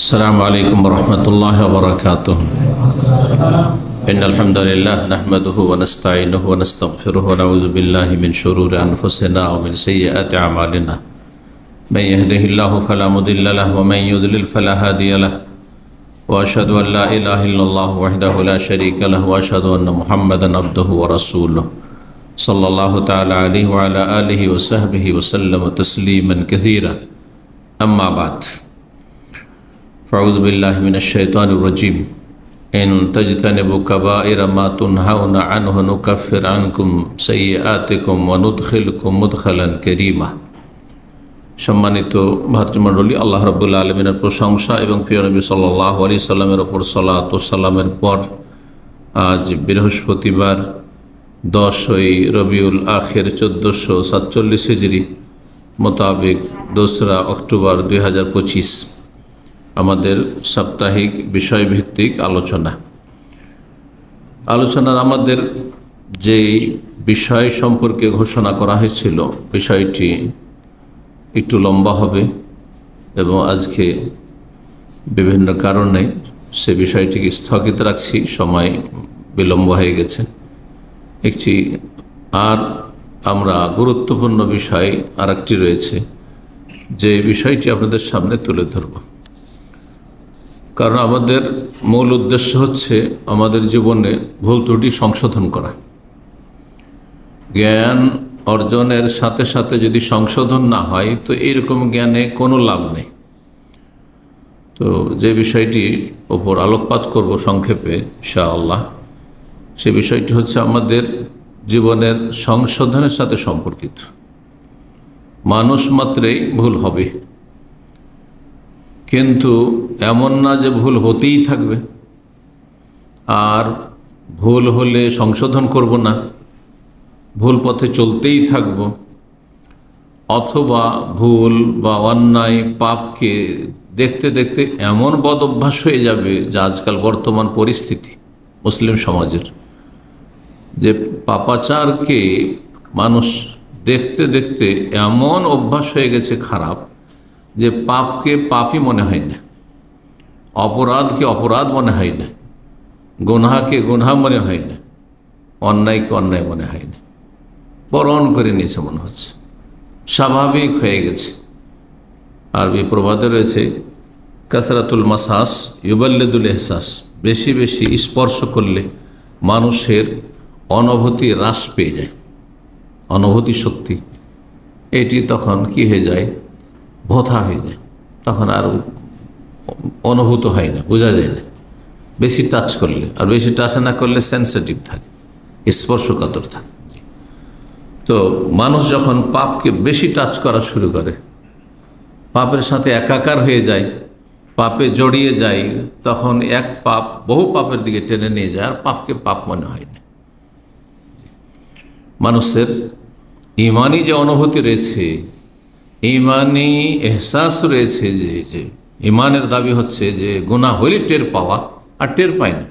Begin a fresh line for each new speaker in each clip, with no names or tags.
السلام عليكم ورحمة الله وبركاته. إن الحمد لله نحمده ونستعينه ونستغفره ونعوذ بالله من شرور أنفسنا ومن سيئات أعمالنا. من يهده الله فلا مضل له ومن يضلل فلا هادي له. وأشهد أن لا إله إلا الله وحده لا شريك له وأشهد أن محمدا عبده ورسوله صلى الله تعالى عليه وعلى آله وصحبه وسلم تسليما كثيرا. أما بعد، فأعوذ بالله من الشيطان الرجيم. إن تجتنبوا كبائر ما تنهون عنه نكفر عنكم سيئاتكم وندخلكم مدخلا كريما. সম্মানিত ভাতৃমণ্ডলী, আল্লাহ রাব্বুল আলামিনের প্রশংসা এবং প্রিয় নবী সাল্লাল্লাহু আলাইহি সাল্লামের উপর সালাত ও সালামের পর আজ বৃহস্পতিবার 10ই রবিউল আখির 1447 হিজরি মোতাবেক 2 অক্টোবর 2025 আমাদের সাপ্তাহিক বিষয়ভিত্তিক আলোচনার আমাদের যেই বিষয় সম্পর্কে ঘোষণা করা হয়েছিল বিষয়টি একটু লম্বা হবে এবং আজকে বিভিন্ন কারণে সে বিষয়টিকে স্থগিত রাখছি, সময় বিলম্ব হয়ে গেছে। একটি আর আমরা গুরুত্বপূর্ণ বিষয় আর একটি রয়েছে, যে বিষয়টি আপনাদের সামনে তুলে ধরব, কারণ আমাদের মূল উদ্দেশ্য হচ্ছে আমাদের জীবনে ভুল ত্রুটি সংশোধন করা। জ্ঞান অর্জনের সাথে সাথে যদি সংশোধন না হয় তো এইরকম জ্ঞানে কোনো লাভ নেই। তো যে বিষয়টির ওপর আলোকপাত করব সংক্ষেপে ইনশাআল্লাহ, সে বিষয়টি হচ্ছে আমাদের জীবনের সংশোধনের সাথে সম্পর্কিত। মানুষ মাত্রেই ভুল হবে, কিন্তু এমন না যে ভুল হতেই থাকবে আর ভুল হলে সংশোধন করব না, ভুল পথে চলতেই থাকব, অথবা ভুল বা অন্যায় পাপকে দেখতে দেখতে এমন বদ অভ্যাস হয়ে যাবে, যা আজকাল বর্তমান পরিস্থিতি মুসলিম সমাজের, যে পাপাচারকে মানুষ দেখতে দেখতে এমন অভ্যাস হয়ে গেছে খারাপ, যে পাপকে পাপই মনে হয় না, অপরাধকে অপরাধ মনে হয় না, গুনাহকে গুনাহ মনে হয় না, অন্যায়কে অন্যায় মনে হয় না, বরণ করে নিয়েছে মনে হচ্ছে, স্বাভাবিক হয়ে গেছে। আরবি প্রবাদে রয়েছে, কাসরাতুল মাসাস ইউবাল্লিদুল ইহসাস, বেশি বেশি স্পর্শ করলে মানুষের অনুভূতি হ্রাস পেয়ে যায়, অনুভূতি শক্তি এটি তখন কি হয়ে যায়, ভোথা হয়ে যায়, তখন আর অনুভূত হয় না, বোঝা যায় না। বেশি টাচ করলে, আর বেশি টাচ না করলে সেন্সিটিভ থাকে, স্পর্শকাতর থাকে। তো মানুষ যখন পাপকে বেশি টাচ করা শুরু করে, পাপের সাথে একাকার হয়ে যায়, পাপে জড়িয়ে যায়, তখন এক পাপ বহু পাপের দিকে টেনে নিয়ে যায়, আর পাপকে পাপ মনে হয় না। মানুষের ইমানি যে অনুভূতি রয়েছে, ইমানি এহসাস রয়েছে, যে ইমানের দাবি হচ্ছে যে গুনাহ হইলে টের পাওয়া, আর টের পায় না,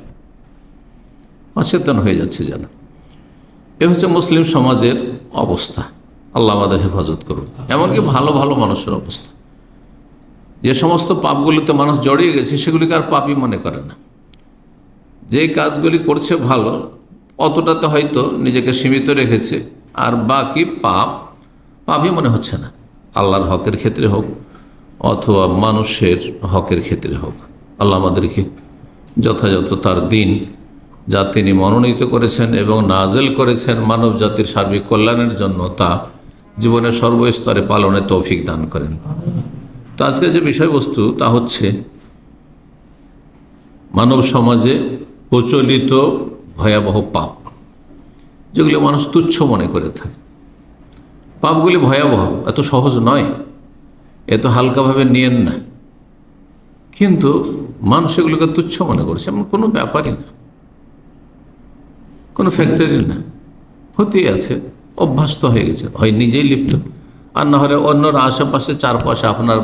অচেতন হয়ে যাচ্ছে যেন। এ হচ্ছে মুসলিম সমাজের অবস্থা। আল্লাহ আমাদের হেফাজত করুন। এমনকি ভালো ভালো মানুষের অবস্থা, যে সমস্ত পাপগুলিতে মানুষ জড়িয়ে গেছে সেগুলিকে আর পাপই মনে করে না। যে কাজগুলি করছে ভালো, অতটাতে হয়তো নিজেকে সীমিত রেখেছে, আর বাকি পাপই মনে হচ্ছে না, আল্লাহর হকের ক্ষেত্রে হোক অথবা মানুষের হকের ক্ষেত্রে হোক। আল্লাহ আমাদেরকে যথাযথ তার দিন, যা তিনি মনোনীত করেছেন এবং নাজেল করেছেন মানব জাতির সার্বিক কল্যাণের জন্য, তা জীবনের সর্বস্তরে পালনে তৌফিক দান করেন। তো আজকে যে বিষয়বস্তু তা হচ্ছে মানব সমাজে প্রচলিত ভয়াবহ পাপ, যেগুলি মানুষ তুচ্ছ মনে করে থাকে। পাপগুলি ভয়াবহ, এত সহজ নয়, এত হালকাভাবে নিয়েন না, কিন্তু মানুষ এগুলোকে তুচ্ছ মনে করছে, এমন কোনো ব্যাপারই না, কোনো ফ্যাক্টরি না, হতেই আছে, অভ্যস্ত হয়ে গেছে, হয় নিজেই লিপ্ত, আর না হলে অন্যরা আশেপাশে চারপাশে আপনার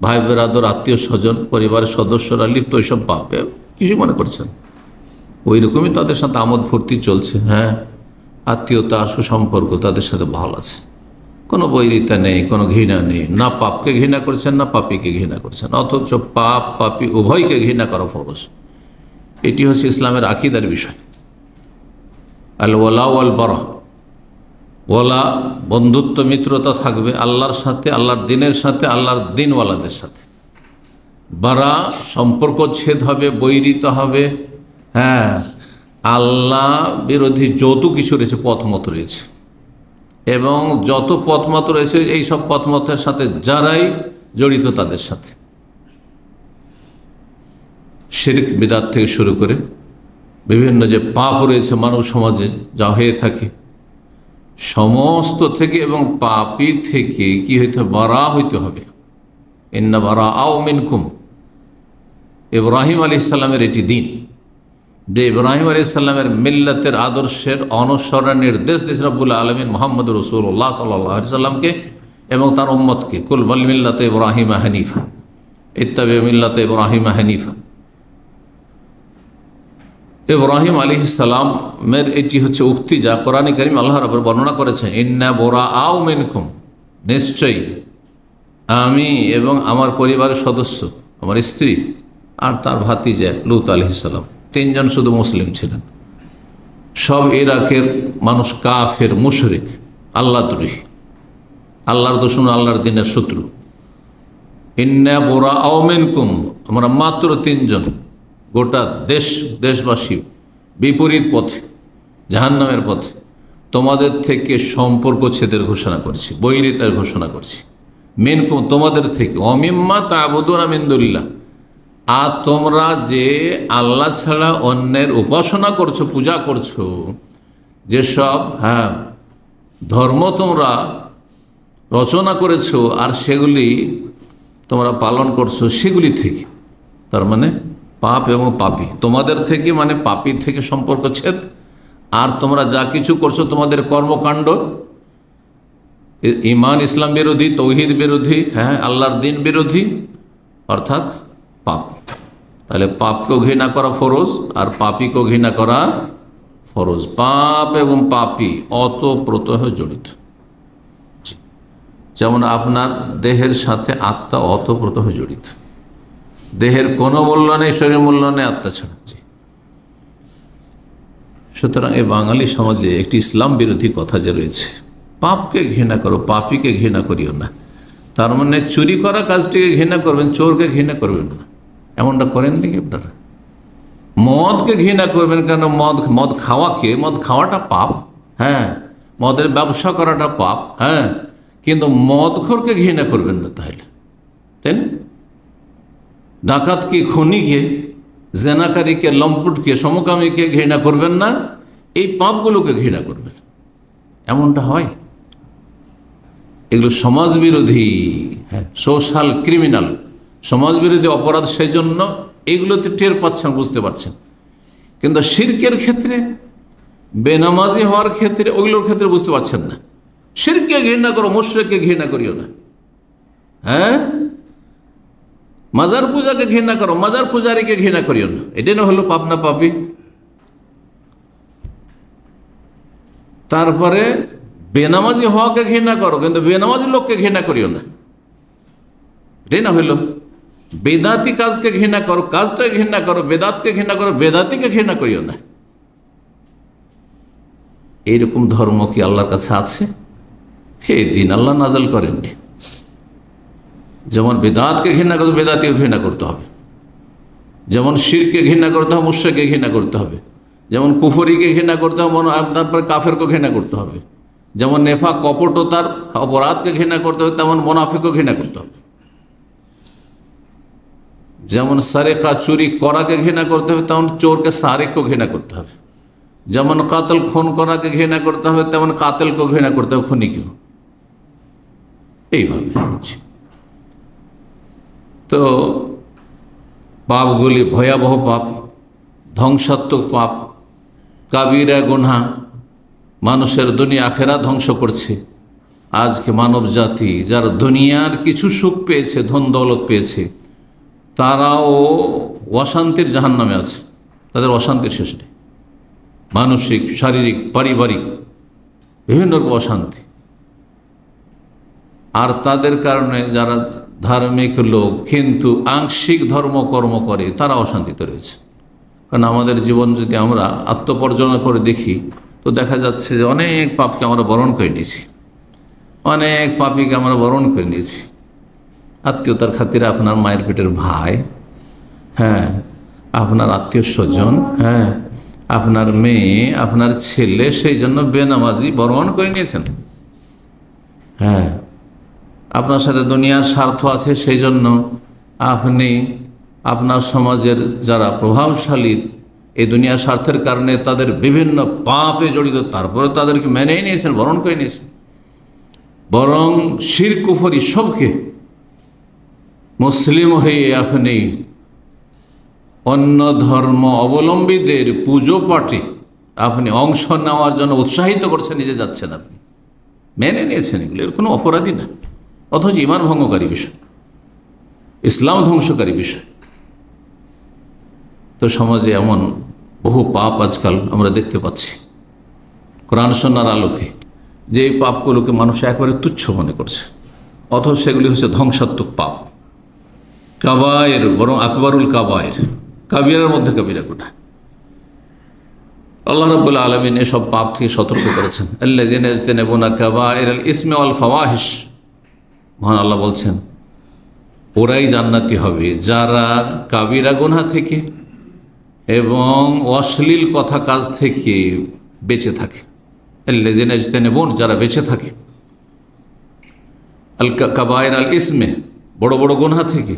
ভাই বেরাদর, আত্মীয় স্বজন, পরিবারের সদস্যরা লিপ্ত ওইসব পাপে, কিছুই মনে করছেন। ওই রকমই তাদের সাথে আমোদ ফুর্তি চলছে, হ্যাঁ, আত্মীয়তা সুসম্পর্ক তাদের সাথে ভালো আছে, কোনো বৈরিতা নেই, কোনো ঘৃণা নেই, না পাপকে ঘৃণা করছেন না পাপীকে ঘৃণা করছেন, অথচ পাপ পাপী উভয়কে ঘৃণা করা ফরজ। এটি হচ্ছে ইসলামের আকীদার বিষয়। আল ওয়ালা ওয়াল বারা, ওয়ালা বন্ধুত্ব মিত্রতা থাকবে আল্লাহর সাথে, আল্লাহর দিনের সাথে, আল্লাহর দিনওয়ালাদের সাথে। বারা সম্পর্ক ছেদ হবে, বৈরিত হবে। হ্যাঁ, আল্লাহ বিরোধী যত কিছু রয়েছে পথমত রয়েছে, এবং যত পথমত রয়েছে এই সব পথমতের সাথে যারাই জড়িত তাদের সাথে, শিরক বিদআত থেকে শুরু করে বিভিন্ন যে পাপ রয়েছে মানব সমাজে যা হয়ে থাকে সমস্ত থেকে, এবং পাপী থেকে কি হইতে বারা হইতে হবে। ইন্না বারা আও মিনকুম, ইব্রাহিম আলাইহিস সালামের এটি দিন, যে ইব্রাহিম আলাইহিস সালামের মিল্লাতের আদর্শের অনুসরণের নির্দেশ দিয়েছেন রব্বুল আলামিন মুহাম্মদ রাসূলুল্লাহ সাল্লাল্লাহু আলাইহি সাল্লামকে এবং তার উম্মতকে। কুল বাল মিল্লাতে ইব্রাহিম হানিফা, ইত্তাবিউ মিল্লাতে ইব্রাহিম হানিফা। ইব্রাহিম আলাইহিস সালামের এটি হচ্ছে উক্তি যা কোরআনে কারীম আল্লাহ রাব্বুল বর্ণনা করেছেন, ইন্না বুরাআউ মিনকুম, নিশ্চয়ই আমি এবং আমার পরিবারের সদস্য, আমার স্ত্রী আর তার ভাতিজা লূত আলাইহিস সালাম, তিনজন শুধু মুসলিম ছিলেন। সব ইরাকের মানুষ কাফের, মুশরিক, আল্লাহদ্রোহী, আল্লাহর দুশমন, আল্লাহর দিনের শত্রু। ইন্না বুরাআউ মিনকুম, আমরা মাত্র তিনজন, গোটা দেশবাসী বিপরীত পথে, জাহান্নামের পথে, তোমাদের থেকে সম্পর্ক ছেদের ঘোষণা করছি, বৈরিতার ঘোষণা করছি। মিনকুম, তোমাদের থেকে, অমিম্মা তা'বুদুনা মিন দুনিল্লাহ, আর তোমরা যে আল্লাহ ছাড়া অন্যের উপাসনা করছো, পূজা করছো, যেসব ধর্ম তোমরা রচনা করেছো আর সেগুলি তোমরা পালন করছো, সেগুলি থেকে, তার মানে পাপ এবং পাপী, তোমাদের থেকে মানে পাপীর থেকে সম্পর্ক ছেদ। আর তোমরা যা কিছু করছো তোমাদের কর্মকাণ্ড ঈমান ইসলাম বিরোধী, তৌহিদ বিরোধী, আল্লাহর দিন বিরোধী, অর্থাৎ পাপ। তাহলে পাপকেও ঘৃণা করা ফরজ আর পাপীকেও ঘৃণা করা ফরজ। পাপ এবং পাপী অতপ্রত হয়ে জড়িত, যেমন আপনার দেহের সাথে আত্মা অতপ্রত হয়ে জড়িত। দেহের কোনো মূল্য নেই, শরীর মূল্য নেই আত্মা ছাড়া। সুতরাং এই বাঙালি সমাজে একটি ইসলাম বিরোধী কথা যে রয়েছে, পাপকে ঘৃণা করো, পাপীকে ঘৃণা করিও না। তার মানে চুরি করা কাজটিকে ঘৃণা করবেন, চোরকে ঘৃণা করবেন না, এমনটা করেন নাকি আপনারা? মদকে ঘৃণা করবেন কেন? মদ খাওয়াটা পাপ, মদের ব্যবসা করাটা পাপ, কিন্তু মদখোরকে ঘৃণা করবেন না, তাহলে তাই না? ডাকাতকে, খুনিকে, জেনাকারীকে, লম্পটকে, সমকামীকে ঘৃণা করবেন না, এই পাপগুলোকে ঘৃণা করবেন। এমনটা হয়? এগুলো সমাজ বিরোধী, সোশ্যাল ক্রিমিনাল, সমাজ বিরোধী অপরাধ। সেই জন্য এগুলোতে টের পাচ্ছেন, বুঝতে পারছেন। কিন্তু শিরকের ক্ষেত্রে, বেনামাজি হওয়ার ক্ষেত্রে, ওইগুলোর ক্ষেত্রে বুঝতে পারছেন না। শিরককে ঘৃণা করো, মুশরিককে ঘৃণা করিও না। মাজার পূজাকে ঘৃণা করো, মাজার পূজারীকে ঘৃণা করিও না। এটাই না হলো পাপ না পাপী? তারপরে বেনামাজি হওয়াকে ঘৃণা করো, কিন্তু বেনামাজি লোককে ঘৃণা করিও না। এটাই না হইল? বেদাতি কাজকে ঘৃণা করো, কাজটাকে ঘৃণা করো, বেদাতকে ঘৃণা করো, বেদাতিকে ঘৃণা করিও না। এইরকম ধর্ম কি আল্লাহর কাছে আছে? এই দিন আল্লাহ নাজল করেননি। যেমন বেদাতকে ঘৃণা করতে, বেদাতিকে ঘৃণা করতে হবে। যেমন শিরকে ঘৃণা করতে হবে, মুশরিককে ঘৃণা করতে হবে। যেমন কুফরিকে ঘৃণা করতে হবে, তারপরে কাফেরকে ঘৃণা করতে হবে। যেমন নেফাক, কপটতার অপরাধকে ঘৃণা করতে হবে, তেমন মুনাফিককে ঘৃণা করতে হবে। যেমন সারেকা, চুরি করাকে ঘৃণা করতে হবে, তেমন চোরকে, সারেককেও ঘৃণা করতে হবে। যেমন কাতল, খুন করাকে ঘৃণা করতে হবে, তেমন কাতেলকেও ঘৃণা করতে হবে, খুনিকেও। এইভাবে তো পাপগুলি ভয়াবহ পাপ, ধ্বংসাত্মক পাপ, কাবিরা গুনাহ, মানুষের দুনিয়া আখেরা ধ্বংস করছে। আজকে মানব জাতি যারা দুনিয়ার কিছু সুখ পেয়েছে, ধন দৌলত পেয়েছে, তারাও অশান্তির জাহান্নামে আছে। তাদের অশান্তির শেষ নেই। মানসিক, শারীরিক, পারিবারিক বিভিন্ন রকম অশান্তি। আর তাদের কারণে যারা ধার্মিক লোক কিন্তু আংশিক ধর্মকর্ম করে তারা অশান্তিতে রয়েছে। কারণ আমাদের জীবন যদি আমরা আত্মপর্যালোচনা করে দেখি তো দেখা যাচ্ছে যে অনেক পাপকে আমরা বরণ করে নিয়েছি, অনেক পাপীকে আমরা বরণ করে নিয়েছি। আত্মীয়তার খাতিরে আপনার মায়ের পেটের ভাই, হ্যাঁ, আপনার আত্মীয় স্বজন, হ্যাঁ, আপনার মেয়ে, আপনার ছেলে, সেই জন্য বেনামাজি বরণ করে নিয়েছেন। হ্যাঁ, আপনার সাথে দুনিয়ার স্বার্থ আছে, সেই জন্য আপনি আপনার সমাজের যারা প্রভাবশালী এই দুনিয়ার স্বার্থের কারণে তাদের বিভিন্ন পাপে জড়িত, তারপরে তাদেরকে মেনে নিয়েছেন, বরণ করে নিয়েছেন। বরং শিরক কুফরি সবকে মুসলিম হয়ে আপনি অন্য ধর্ম অবলম্বীদের পুজো পাঠে আপনি অংশ নেওয়ার জন্য উৎসাহিত করছেন, নিজে যাচ্ছেন, আপনি মেনে নিয়েছেন। এগুলো এর কোনো অপরাধী না, অথচ ঈমান ভঙ্গকারী বিষয়, ইসলাম ধ্বংসকারী বিষয়। তো সমাজে এমন বহু পাপ আজকাল আমরা দেখতে পাচ্ছি কোরআন সুন্নাহর আলোকে, যে এই পাপগুলোকে মানুষ একেবারে তুচ্ছ মনে করছে, অথচ সেগুলি হচ্ছে ধ্বংসাত্মক পাপ, কাবায়ের, বরং আকবরুল কাবায়ের, কাবিরার মধ্যে কাবিরা গোটা। আল্লাহ রাব্বুল আলামিন এসব পাপ থেকে সতর্ক করেছেন। আল্লাযীনা ইয়াজতানিবুনা কাবায়িরাল ইসমি ওয়াল ফাওয়াহিশ, মহান আল্লাহ বলছেন ওরাই জান্নাতি হবে যারা কাবিরা গুনাহ থেকে এবং অশ্লীল কথা কাজ থেকে বেঁচে থাকে। আল্লাযীনা ইয়াজতানিবুন, যারা বেঁচে থাকে, আল কাবায়িরাল ইসমে, বড় বড় গুনাহ থেকে,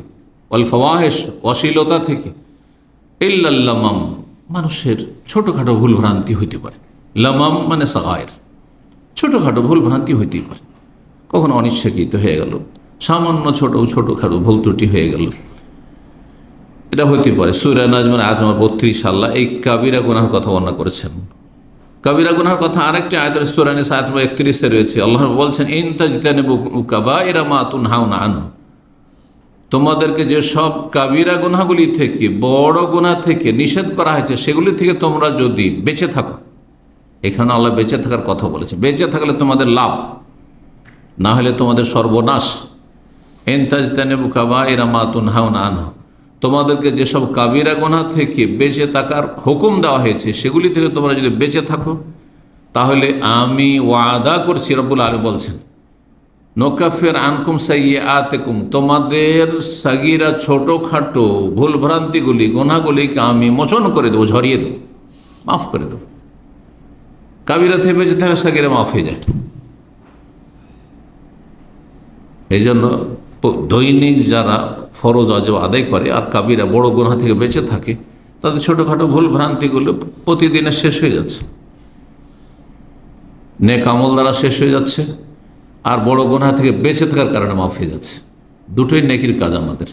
ওয়াল ফাওয়াহিশ, অশ্লীলতা থেকে, ইল্লাল লামাম, মানুষের ছোটোখাটো ভুলভ্রান্তি হইতে পারে। লামাম মানে সাগায়ের, ছোটোখাটো ভুলভ্রান্তি হইতেই পারে, কখনো অনিচ্ছাকৃত হয়ে গেল, সামান্য ছোটোখাটো ভুল ত্রুটি হয়ে গেল, এটা হইতে পারে। সূরা নাজমের আয়াত নম্বর 32 আল্লাহ এই কাবিরা গুনাহর কথা বর্ণনা করেছেন। কাবিরা গুনাহর কথা আরেকটি আয়াতের সূরা নিসা আয়াত নম্বর 31 রয়েছে। আল্লাহ বলছেন ইন তাজতানিবু কাবাইরা মা তুনহাউনা আনহু, তোমাদেরকে যে সব কাবিরা গুনাহগুলি থেকে, বড় গুনাহ থেকে নিষেধ করা হয়েছে, সেগুলি থেকে তোমরা যদি বেঁচে থাকো, এখানে আল্লাহ বেঁচে থাকার কথা বলেছে, বেঁচে থাকলে তোমাদের লাভ, না হলে তোমাদের সর্বনাশ। ইন তাজতানিবু কাবাইরা মা তুনহাউনা আনহু, তোমাদেরকে যেসব কাবিরা গুনাহ থেকে বেঁচে থাকার হুকুম দেওয়া হয়েছে সেগুলি থেকে তোমরা যদি বেঁচে থাকো, তাহলে আমি ওয়াদা করছি, রব্বুল আলামিন বলছেন, নোকাফের আনকুম সাইয়্যাতিকুম, তোমাদের সাগীরা ছোটোখাটো ভুলভ্রান্তিগুলি, গুনাহগুলিকে আমি মোচন করে দেবো, ঝরিয়ে দেবো, মাফ করে দেবো। কাবিরা থেকে বেঁচে থাকা সাগীরা মাফ হয়ে যায়। এই জন্য দৈনিক যারা ফরজ ওয়াজিব আদায় করে আর কাবিরা বড় গুনাহ থেকে বেঁচে থাকে, তাদের ছোটোখাটো ভুলভ্রান্তিগুলো প্রতিদিনে শেষ হয়ে যাচ্ছে, নেক আমল দ্বারা শেষ হয়ে যাচ্ছে, আর বড় গুনাহ থেকে বেঁচে থাকার কারণে মাফ হয়ে যাচ্ছে। দুটোই নেকির কাজ, আমাদের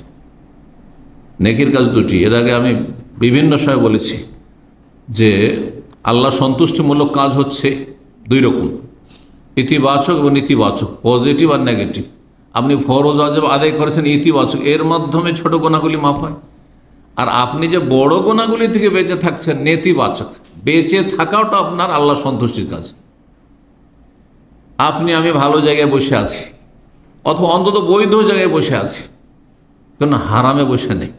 নেকির কাজ দুটি। এর আগে আমি বিভিন্ন সময় বলেছি যে আল্লাহ সন্তুষ্টিমূলক কাজ হচ্ছে দুই রকম, ইতিবাচক এবং নেতিবাচক, পজিটিভ আর নেগেটিভ। আপনি ফরজ ওয়াজিব আদায় করেছেন ইতিবাচক, এর মাধ্যমে ছোট গুনাহগুলি মাফ হয়। আর আপনি যে বড় গুনাহগুলি থেকে বেঁচে থাকছেন, নেতিবাচক, বেঁচে থাকাটা আপনার আল্লাহ সন্তুষ্টির কাজ। আমি ভালো জায়গায় বসে আছি, অথবা অন্তত বৈধ জায়গায় বসে আছি, কেন হারামে বসে নেই,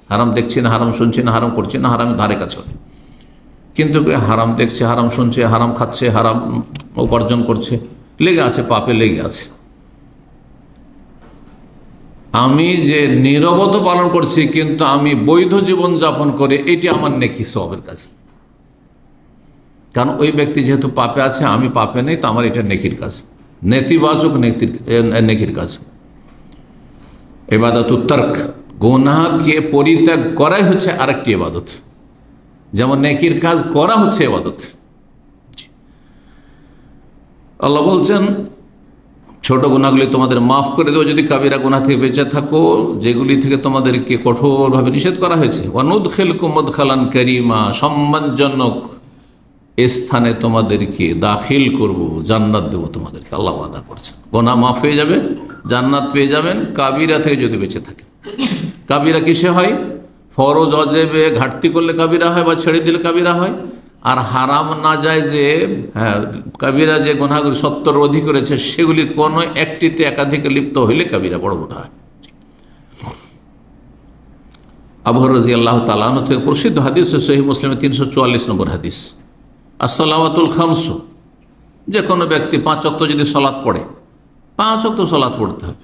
হারাম দেখছি না, হারাম শুনছি না, হারাম করছি না, হারামের ধারে কাছে, কিন্তু হারাম দেখছে, হারাম শুনছে, হারাম খাচ্ছে, হারাম উপার্জন করছে, লেগে আছে, পাপে লেগে আছে। আমি যে নীরবতা পালন করছি কিন্তু আমি বৈধ জীবন যাপন করে, এটি আমার নেকি সওয়াবের কাজ। কারণ ওই ব্যক্তি যেহেতু পাপে আছে, আমি পাপে নেই, তো আমার এটা নেকির কাজ, নেতিবাচক নেকির কাজ। ইবাদাতুত তারক, গুনাহকে পরিত্যাগ করাই হচ্ছে আরেকটি ইবাদত, যেমন নেকির কাজ করা হচ্ছে ইবাদত। আল্লাহ বলছেন ছোট গুনাহগুলি তোমাদের মাফ করে দেবো যদি কাবিরা গুনাহ থেকে বেঁচে থাকো, যেগুলি থেকে তোমাদেরকে কঠোরভাবে নিষেধ করা হয়েছে। ওয়ানুদখিলকুম মুদখালান কারীমা, সম্মানজনক স্থানে তোমাদেরকে দাখিল করব, জান্নাত দেবো তোমাদেরকে, আল্লাহ ওয়াদা করছেন। গুনাহ মাফ হয়ে যাবে, জান্নাত পেয়ে যাবেন কাবিরা থেকে যদি বেঁচে থাকে। কাবিরা কিসে হয়? ফরজ ওয়াজিবে ঘাটতি করলে কাবিরা হয়, বা ছেড়ে দিলে কাবিরা হয়। আর হারাম না যায় যে কাবিরা যে গুনাহগুলি 70 অধিক করেছে সেগুলির কোনো একটিতে একাধিক লিপ্ত হইলে কাবিরা বড় গুনাহ হয়। আবু হুরায়রা রাদিয়াল্লাহু তাআলা আনহু থেকে প্রসিদ্ধ হাদিস, সহিহ মুসলিমের 344 নম্বর হাদিস, আসসালাওয়াতুল খামস, যে কোনো ব্যক্তি 5 ওয়াক্ত যদি সালাত পড়ে, 5 ওয়াক্ত সালাত পড়তে হবে।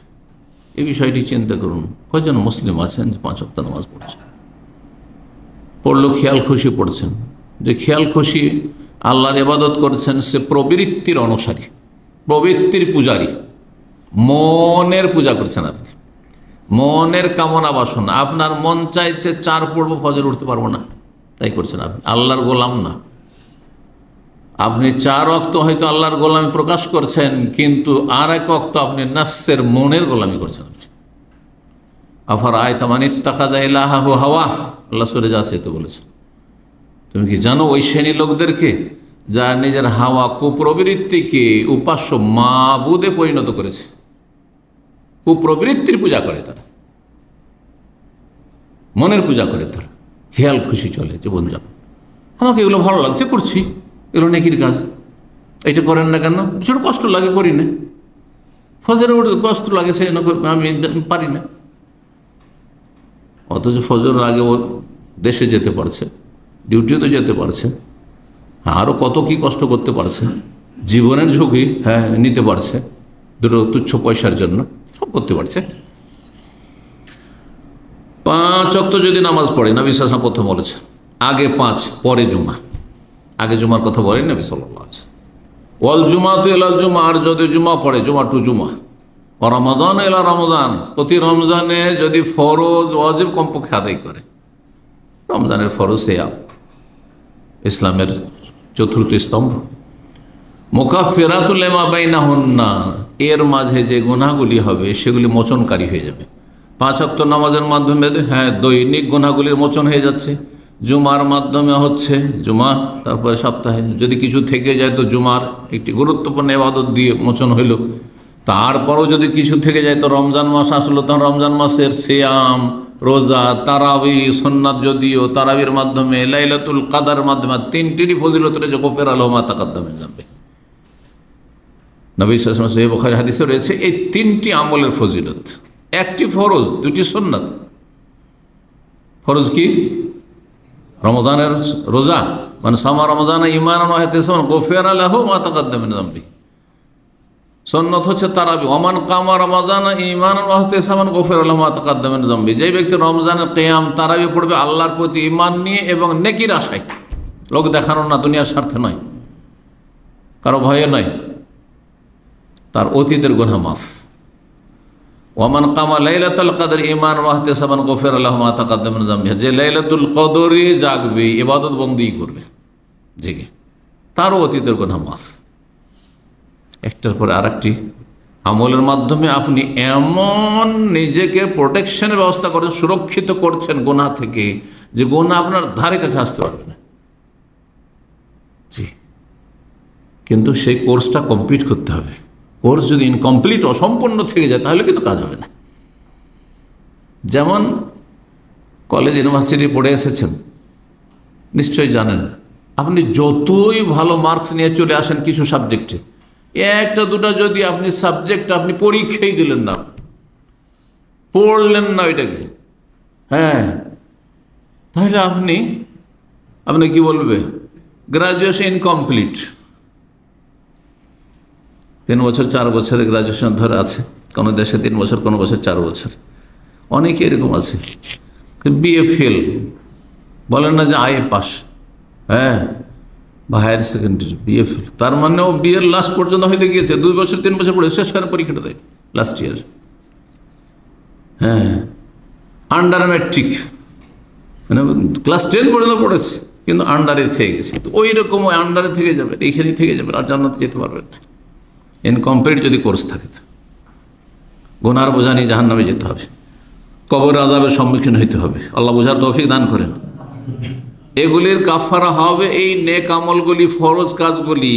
এই বিষয়টি চিন্তা করুন, কয়জন মুসলিম আছেন যে 5 ওয়াক্ত নামাজ পড়ছেন? পড়লো খেয়াল খুশি পড়ছেন, যে খেয়াল খুশি আল্লাহর ইবাদত করছেন সে প্রবৃত্তির অনুসারী, প্রবৃত্তির পূজারী, মনের পূজা করছেন আপনি, মনের কামনা বাসনা। আপনার মন চাইছে 4 পড়বো, ফজর উঠতে পারবো না, তাই করছেন আপনি, আল্লাহর গোলাম না। আপনি 4 ওয়াক্ত হয়তো আল্লাহর গোলামি প্রকাশ করছেন, কিন্তু আর 1 ওয়াক্ত আপনি নফসের মনের গোলামি করছেন। আফারাআইতা মান ইত্তাখাযা ইলাহাহু হাওয়া, আল্লাহ সূরা জাসিয়াতে বলেছেন, তুমি কি জানো ওই শ্রেণীর লোকদেরকে যারা নিজের হাওয়া কুপ্রবৃত্তিকে উপাস্য মাবুদে পরিণত করেছে, কুপ্রবৃত্তির পূজা করে, তারা মনের পূজা করে, তারা খেয়াল খুশি চলে জীবনযাপন। আমাকে এগুলো ভালো লাগছে করছি, এগুলো নেকির কাজ, এটা করেন না কেন? ছোট কষ্ট লাগে করি না, ফজরে উঠে কষ্ট লাগে সে আমি পারি না। অথচ ফজরের আগে ও দেশে যেতে পারছে, ডিউটিতে যেতে পারছে, আরও কত কি কষ্ট করতে পারছে, জীবনের ঝুঁকি নিতে পারছে, দুটো তুচ্ছ পয়সার জন্য সব করতে পারছে। 5 ওয়াক্ত যদি নামাজ পড়ে, নবী সাল্লাল্লাহু আলাইহি ওয়াসাল্লাম প্রথম বলেছে, আগে 5 পরে জুমা, আগে জুমার কথা বলেন নবী সাল্লাল্লাহু আলাইহি ওয়াসাল্লাম। ওয়াল জুমাতু ইলাল জুমা, আর যদি জুমা পড়ে, জুমা টু জুমা, ও রমাদান ইলা রমজান, প্রতি রমজানে যদি ফরজ ওয়াজিব কমপক্ষে আদায় করে, রমজানের ফরজ সিয়াম ইসলামের 4র্থ স্তম্ভ, মুকাফফিরাতুল লিমা বাইনাহুন্না, এর মাঝে যে গুনাহগুলি হবে সেগুলি মোচনকারী হয়ে যাবে। 5 ওয়াক্ত নামাজের মাধ্যমে দৈনিক গুনাহগুলির মোচন হয়ে যাচ্ছে, জুমার মাধ্যমে হচ্ছে, জুমা তারপরে সপ্তাহে যদি কিছু থেকে যায় তো জুমার একটি গুরুত্বপূর্ণ ইবাদত দিয়ে মোচন হইল। তারপরও যদি কিছু থেকে যায় তো রমজান মাস আসলো, তখন রমজান মাসের সিয়াম, রোজা, তারাবি, সুন্নাত, যদিও তারাবির মাধ্যমে, লাইলাতুল কাদার মাধ্যমে, 3টিরই ফজিলত রয়েছে, গফিরা লাহু মা তাকাদ্দাম মিন যামবি। নবী সাল্লাল্লাহু আলাইহি ওয়াসাল্লাম সহিহ বুখারী হাদিসে রয়েছে এই 3টি আমলের ফজিলত, 1টি ফরজ, 2টি সুন্নাত। ফরজ কি? রমজানের রোজা, মানে সামা রমজান ঈমানান ওয়া ইহতিসাবান গফিরা লাহু মা তাকাদ্দাম মিন যামবি। সুন্নাত হচ্ছে তারাবি, ওমান কামা রমাদান ঈমানান ওয়া ইহতিসাবান গফিরা লাহু মা তাকাদ্দাম মিন যামবি। যেই ব্যক্তি রমজানের কিয়াম তারাবি পড়বে আল্লাহর প্রতি ঈমান নিয়ে এবং নেকির আশায়, লোক দেখানো না, দুনিয়ার স্বার্থে নয়, কারো ভয়ে নয়, তার অতীতের গুনাহ মাফ। ওমান কামা লাইলাতুল কদর ঈমানান ওয়া ইহতিসাবান গফিরা লাহু মা তাকাদ্দাম মিন যামবি। যে লাইলাতুল কদরে জাগবে, ইবাদত বন্দেগী করবে জেগে, তারও অতীতের গুনাহ মাফ। একটার পরে আরেকটি আমলের মাধ্যমে আপনি এমন নিজেকে প্রোটেকশনের ব্যবস্থা করেন, সুরক্ষিত করছেন গুনাহ থেকে, যে গুনাহ আপনার ধারে কাছে আসতে পারবে না। জি, কিন্তু সেই কোর্সটা কমপ্লিট করতে হবে। কোর্স যদি ইনকমপ্লিট, অসম্পূর্ণ থেকে যায়, তাহলে কিন্তু কাজ হবে না। যেমন কলেজ ইউনিভার্সিটি পড়ে এসেছেন, নিশ্চয়ই জানেন, আপনি যতই ভালো মার্কস নিয়ে চলে আসেন কিছু সাবজেক্টে, 1টা 2টা যদি আপনি সাবজেক্ট আপনি পরীক্ষাই দিলেন না, পড়লেন না ওইটাকে, তাহলে আপনি কি বলবে? Graduation incomplete. 3 বছর 4 বছরের গ্রাজুয়েশন ধরে আছে, কোনো দেশে 3 বছর, কোনো বছর 4 বছর, অনেকে এরকম আছে। বিএ ফেল, বলেন না যে আইএ পাস, বা হায়ার সেকেন্ডারি বিএ ফেল, তার মানে ও বিএর লাস্ট পর্যন্ত হয়তো গিয়েছে, 2 বছর 3 বছর পড়ে শেষ করে পরীক্ষাটা দেয় লাস্ট ইয়ার। আন্ডার ম্যাট্রিক, মানে ক্লাস 10 পর্যন্ত পড়েছে, কিন্তু আন্ডারে থেকে গেছে। তো ওই রকম ওই আন্ডারে থেকে যাবে, এইখানেই থেকে যাবে, আর জান্নাতে যেতে পারবেন না। ইনকমপ্লিট যদি কোর্স থাকে, গুনার বোঝা নিয়ে জাহান্নামে যেতে হবে, কবর আযাবের সম্মুখীন হইতে হবে। আল্লাহ বোঝার তৌফিক দান করেন। এগুলির কাফারা হবে এই নেক আমলগুলি, ফরজ কাজগুলি,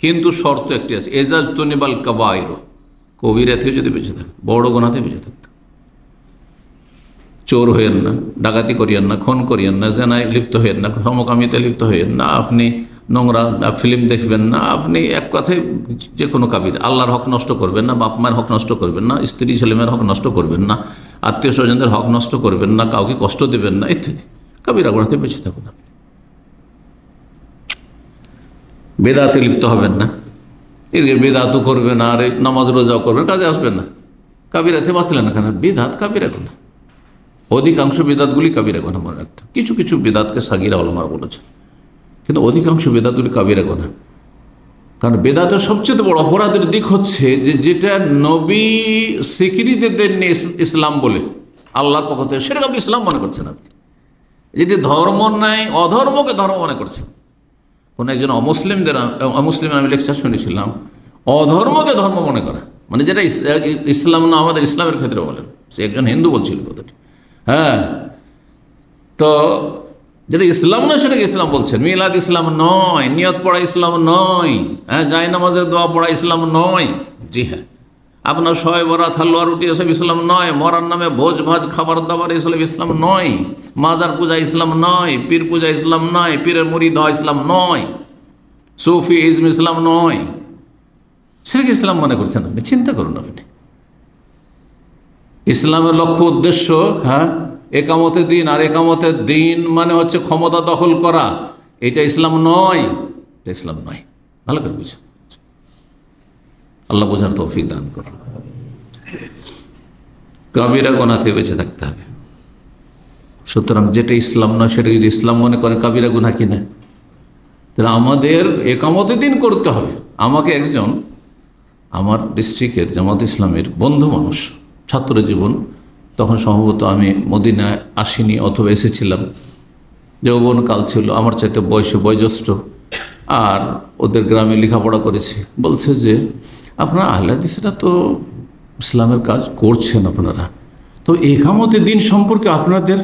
কিন্তু শর্ত একটি আছে, এজাজতুনিবাল কাবায়র, কবিরা থেকে যদি বেঁচে থাকে, বড় গুনাহ থেকে বেঁচে থাকতে। চোর হইয়েন না, ডাকাতি করিয়েন না, খুন করিয়েন না, জেনায় লিপ্ত হইয়েন না, সমকামিতে লিপ্ত হইয়েন না, আপনি নোংরা ফিল্ম দেখবেন না, আপনি এক কথায় যে কোনো কাবির, আল্লাহর হক নষ্ট করবেন না, বাপ মায়ের হক নষ্ট করবেন না, স্ত্রী ছেলেমেয়ের হক নষ্ট করবেন না, আত্মীয় স্বজনদের হক নষ্ট করবেন না, কাউকে কষ্ট দেবেন না, ইত্যাদি কাবিরা গুনাহ থেকে বেঁচে থাকুন। আপনি বেদাতে লিপ্ত হবেন না, এদিকে বেদাতও করবেন না, আর নামাজ রোজাও করবেন, কাজে আসবেন না। কাবিরাতে বাঁচলেন না, কেন? বেদাত কাবিরা গুনাহ, অধিকাংশ বেদাতগুলি কাবিরা গুনাহ মনে রাখতে। কিছু কিছু বেদাতকে সাগিরা ওলামারা বলেছেন, কিন্তু অধিকাংশ বেদাতগুলি কাবিরা গুনাহ। কারণ বেদাতের সবচেয়ে বড় অপরাধের দিক হচ্ছে যে যেটা নবী স্বীকৃতি দেননি ইসলাম বলে আল্লাহর পক্ষ থেকে, সেটাকে আপনি ইসলাম মনে করছেন। আপনি যেটি ধর্ম নাই, অধর্মকে ধর্ম মনে করছেন। কোন একজন অমুসলিম আমি লেকচার শুনেছিলাম, অধর্মকে ধর্ম মনে করা, মানে যেটা ইসলাম না, আমাদের ইসলামের ক্ষেত্রে বলেন, সে একজন হিন্দু বলছিল কথাটি। হ্যাঁ, তো যেটা ইসলাম নয় সেটাকে ইসলাম বলছেন। মিলাদ ইসলাম নয়, নিয়ত পড়া ইসলাম নয়, হ্যাঁ, জায় নামাজের দোয়া পড়া ইসলাম নয়। জি হ্যাঁ, আপনার শয়ে বরাত, হালুয়া রুটি এসব ইসলাম নয়। মরার নামে ভোজ ভাজ খাবার দাবার এসব ইসলাম নয়। মাজার পূজা ইসলাম নয়, পীর পূজা ইসলাম নয়, পীরের মুরিদ হওয়া ইসলাম নয়, সুফি ইজম ইসলাম নয়। সেটাকে ইসলাম মনে করছেন আপনি? চিন্তা করুন আপনি। ইসলামের লক্ষ্য উদ্দেশ্য, হ্যাঁ, একামতের দিন, আর একামতের দিন মানে হচ্ছে ক্ষমতা দখল করা। এটা ইসলাম নয়, এটা ইসলাম নয়। ভালো করে বুঝুন, আল্লাহ বোঝার তৌফিক দান করুন। কাবিরা গুনাহ থেকে বেঁচে থাকতে হবে। সুতরাং যেটা ইসলাম নয় সেটা যদি ইসলাম মনে করে কাবিরা গুনাহ কিনা, তাহলে আমাদের একামতের দিন করতে হবে। আমাকে একজন আমার ডিস্ট্রিক্টের জামাত ইসলামের বন্ধু মানুষ, ছাত্র জীবন, তখন সম্ভবত আমি মদিনায় আসিনি অথবা এসেছিলাম, যৌবনকাল ছিল, আমার চাইতে বয়সে বয়োজ্যেষ্ঠ, আর ওদের গ্রামে লেখাপড়া করেছি। বলছে যে আপনারা আহলে হাদিসরা তো ইসলামের কাজ করছেন আপনারা, তো একামতের দিন সম্পর্কে আপনাদের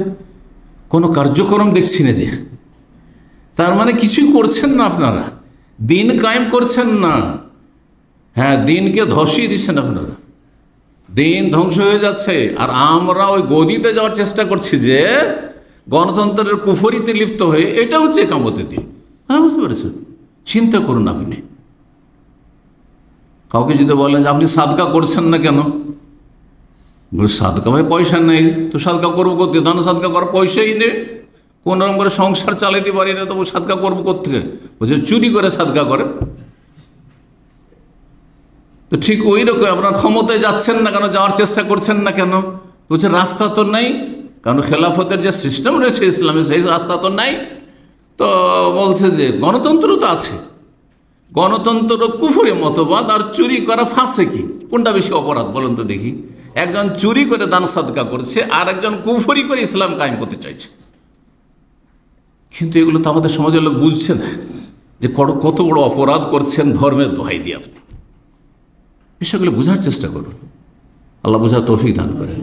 কোনো কার্যক্রম দেখছি না, যে তার মানে কিছুই করছেন না আপনারা, দিন কায়েম করছেন না। হ্যাঁ, দিনকে ধসিয়ে দিচ্ছেন আপনারা, দিন ধ্বংস হয়ে যাচ্ছে। আর আমরা ওই গদিতে যাওয়ার চেষ্টা করছি যে গণতন্ত্রের কুফরিতে লিপ্ত হয়ে, এটা হচ্ছে একামতের দিন। হ্যাঁ, বুঝতে পেরেছেন? চিন্তা করুন আপনি। কাউকে যদি বলেন যে আপনি সাদকা করছেন না কেন, সাদকা ভাই পয়সা নেই, তো সাদকা করবো করতে, দান সাদকা করার পয়সাই নেই, কোন রকম করে সংসার চালাইতে পারি না, তবু সাদকা করবো কোত্থেকে? বলছে চুরি করে সাদকা করে। তো ঠিক ওই রকম আপনার ক্ষমতায় যাচ্ছেন না কেন, যাওয়ার চেষ্টা করছেন না কেন? বলছে রাস্তা তো নেই, কারণ খেলাফতের যে সিস্টেম রয়েছে ইসলামে সেই রাস্তা তো নাই। তো বলছে যে গণতন্ত্র তো আছে, গণতন্ত্র কুফরি মতবাদ, আর চুরি করা ফাঁসেকি, কোনটা বেশি অপরাধ বলুন তো দেখি? একজন চুরি করে দান সাদকা করছে, আর একজন কুফরি করে ইসলাম কায়েম করতে চাইছে। কিন্তু এগুলো তো আমাদের সমাজের লোক বুঝছে না, যে কত বড় অপরাধ করছেন ধর্মের দোহাই দিয়ে। আপনি বিষয়গুলো বোঝার চেষ্টা করুন, আল্লাহ বোঝার তৌফিক দান করেন।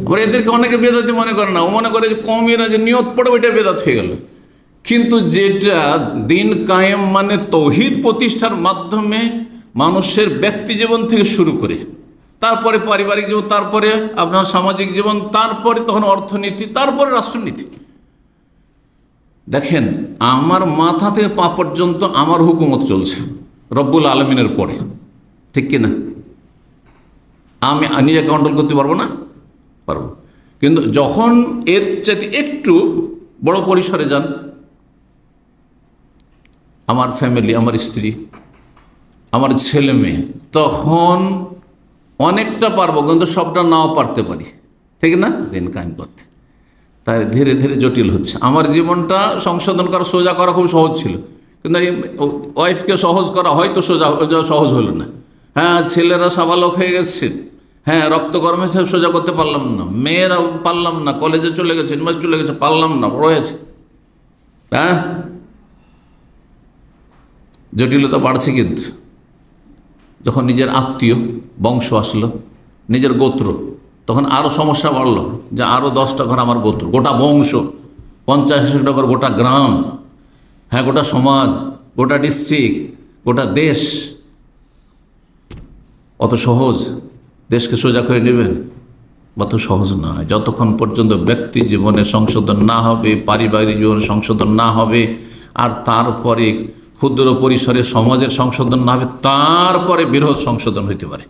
আবার এদেরকে অনেকে বেদাতি মনে করে না, ও মনে করে যে কওমিরা যে নিয়ত পড়ে ওইটা বেদাত হয়ে গেল। কিন্তু যেটা দিন কায়েম মানে তৌহিদ প্রতিষ্ঠার মাধ্যমে মানুষের ব্যক্তি জীবন থেকে শুরু করে, তারপরে পারিবারিক জীবন, তারপরে আপনার সামাজিক জীবন, তারপরে তখন অর্থনীতি, তারপরে রাষ্ট্রনীতি। দেখেন, আমার মাথা থেকে পা পর্যন্ত আমার হুকুমত চলছে রব্বুল আলমিনের পরে, ঠিক কিনা? আমি নিজে কন্ট্রোল করতে পারবো না? পারবো। কিন্তু যখন এর চাইতে একটু বড় পরিসরে যান, আমার ফ্যামিলি, আমার স্ত্রী, আমার ছেলে মেয়ে, তখন অনেকটা পারবো, কিন্তু সবটা নাও পারতে পারি, ঠিক না? দিন কায়েম করতে তাই ধীরে ধীরে জটিল হচ্ছে। আমার জীবনটা সংশোধন করা, সোজা করা খুব সহজ ছিল, কিন্তু এই ওয়াইফকে সহজ করা হয়তো সহজ হলো না। হ্যাঁ, ছেলেরা সাবালক হয়ে গেছে, হ্যাঁ, রক্ত গরমে সোজা করতে পারলাম না, মেয়েরা পারলাম না, কলেজে চলে গেছে, ইউনিভার্সিটি চলে গেছে, পারলাম না, বড় হয়েছে। হ্যাঁ, জটিলতা বাড়ছে। কিন্তু যখন নিজের আত্মীয় বংশ আসলো, নিজের গোত্র, তখন আরও সমস্যা বাড়লো, যে আরও 10টা ঘর আমার গোত্র, গোটা বংশ, 50-60টা ঘর, গোটা গ্রাম, হ্যাঁ, গোটা সমাজ, গোটা ডিস্ট্রিক্ট, গোটা দেশ। অত সহজ দেশকে সোজা করে নেবেন? অত সহজ নয়। যতক্ষণ পর্যন্ত ব্যক্তি জীবনে সংশোধন না হবে, পারিবারিক জীবনে সংশোধন না হবে, আর তারপরে ক্ষুদ্র পরিসরে সমাজের সংশোধন না হবে, তারপরে বৃহৎ সংশোধন হইতে পারে।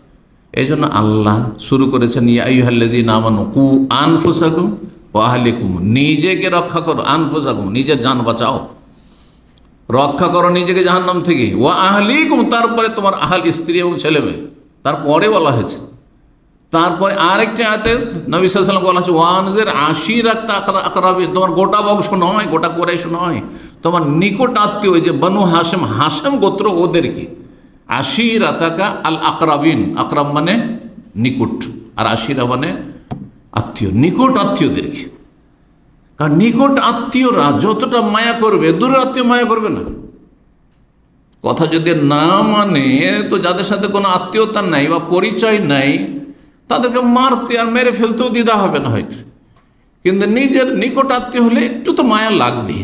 এই জন্য আল্লাহ শুরু করেছেন, ইয়া আইয়ুহাল্লাযীনা আমানু কু আনফুসাকুম ওয়া আহলিকুম, নিজেকে রক্ষা করো, আনফুসাকুম নিজের জান বাঁচাও, রক্ষা করো নিজেকে জাহান্নাম থেকে, ওয়া আহলিকুম তারপরে তোমার আহল স্ত্রী এবং ছেলে মেয়ে, তারপরে বলা হয়েছে। তারপরে আরেকটি আয়াতে নবী সাল্লাল্লাহু আলাইহি ওয়াসাল্লাম বলা হয়েছে ওয়ানজির আশিরাতা আকরাবিন, তোমার গোটা বংশ নয়, গোটা কুরাইশ নয়, তোমার নিকট আত্মীয়, ওই যে বনু হাশেম, হাশেম গোত্র, ওদেরকে। আশিরাতাকা আল আকরাবিন, আকরাব মানে নিকট, আর আশিরা মানে আত্মীয়, নিকট আত্মীয়দেরকে। কারণ নিকট আত্মীয়রা যতটা মায়া করবে, দূরের আত্মীয় মায়া করবে না। কথা যদি না মানে, তো যাদের সাথে কোনো আত্মীয়তা নাই বা পরিচয় নাই, তাদেরকে মারতে আর মেরে ফেলতেও দ্বিধা হবে না হয়তো, কিন্তু নিজের নিকট আত্মীয় হলে একটু তো মায়া লাগবে।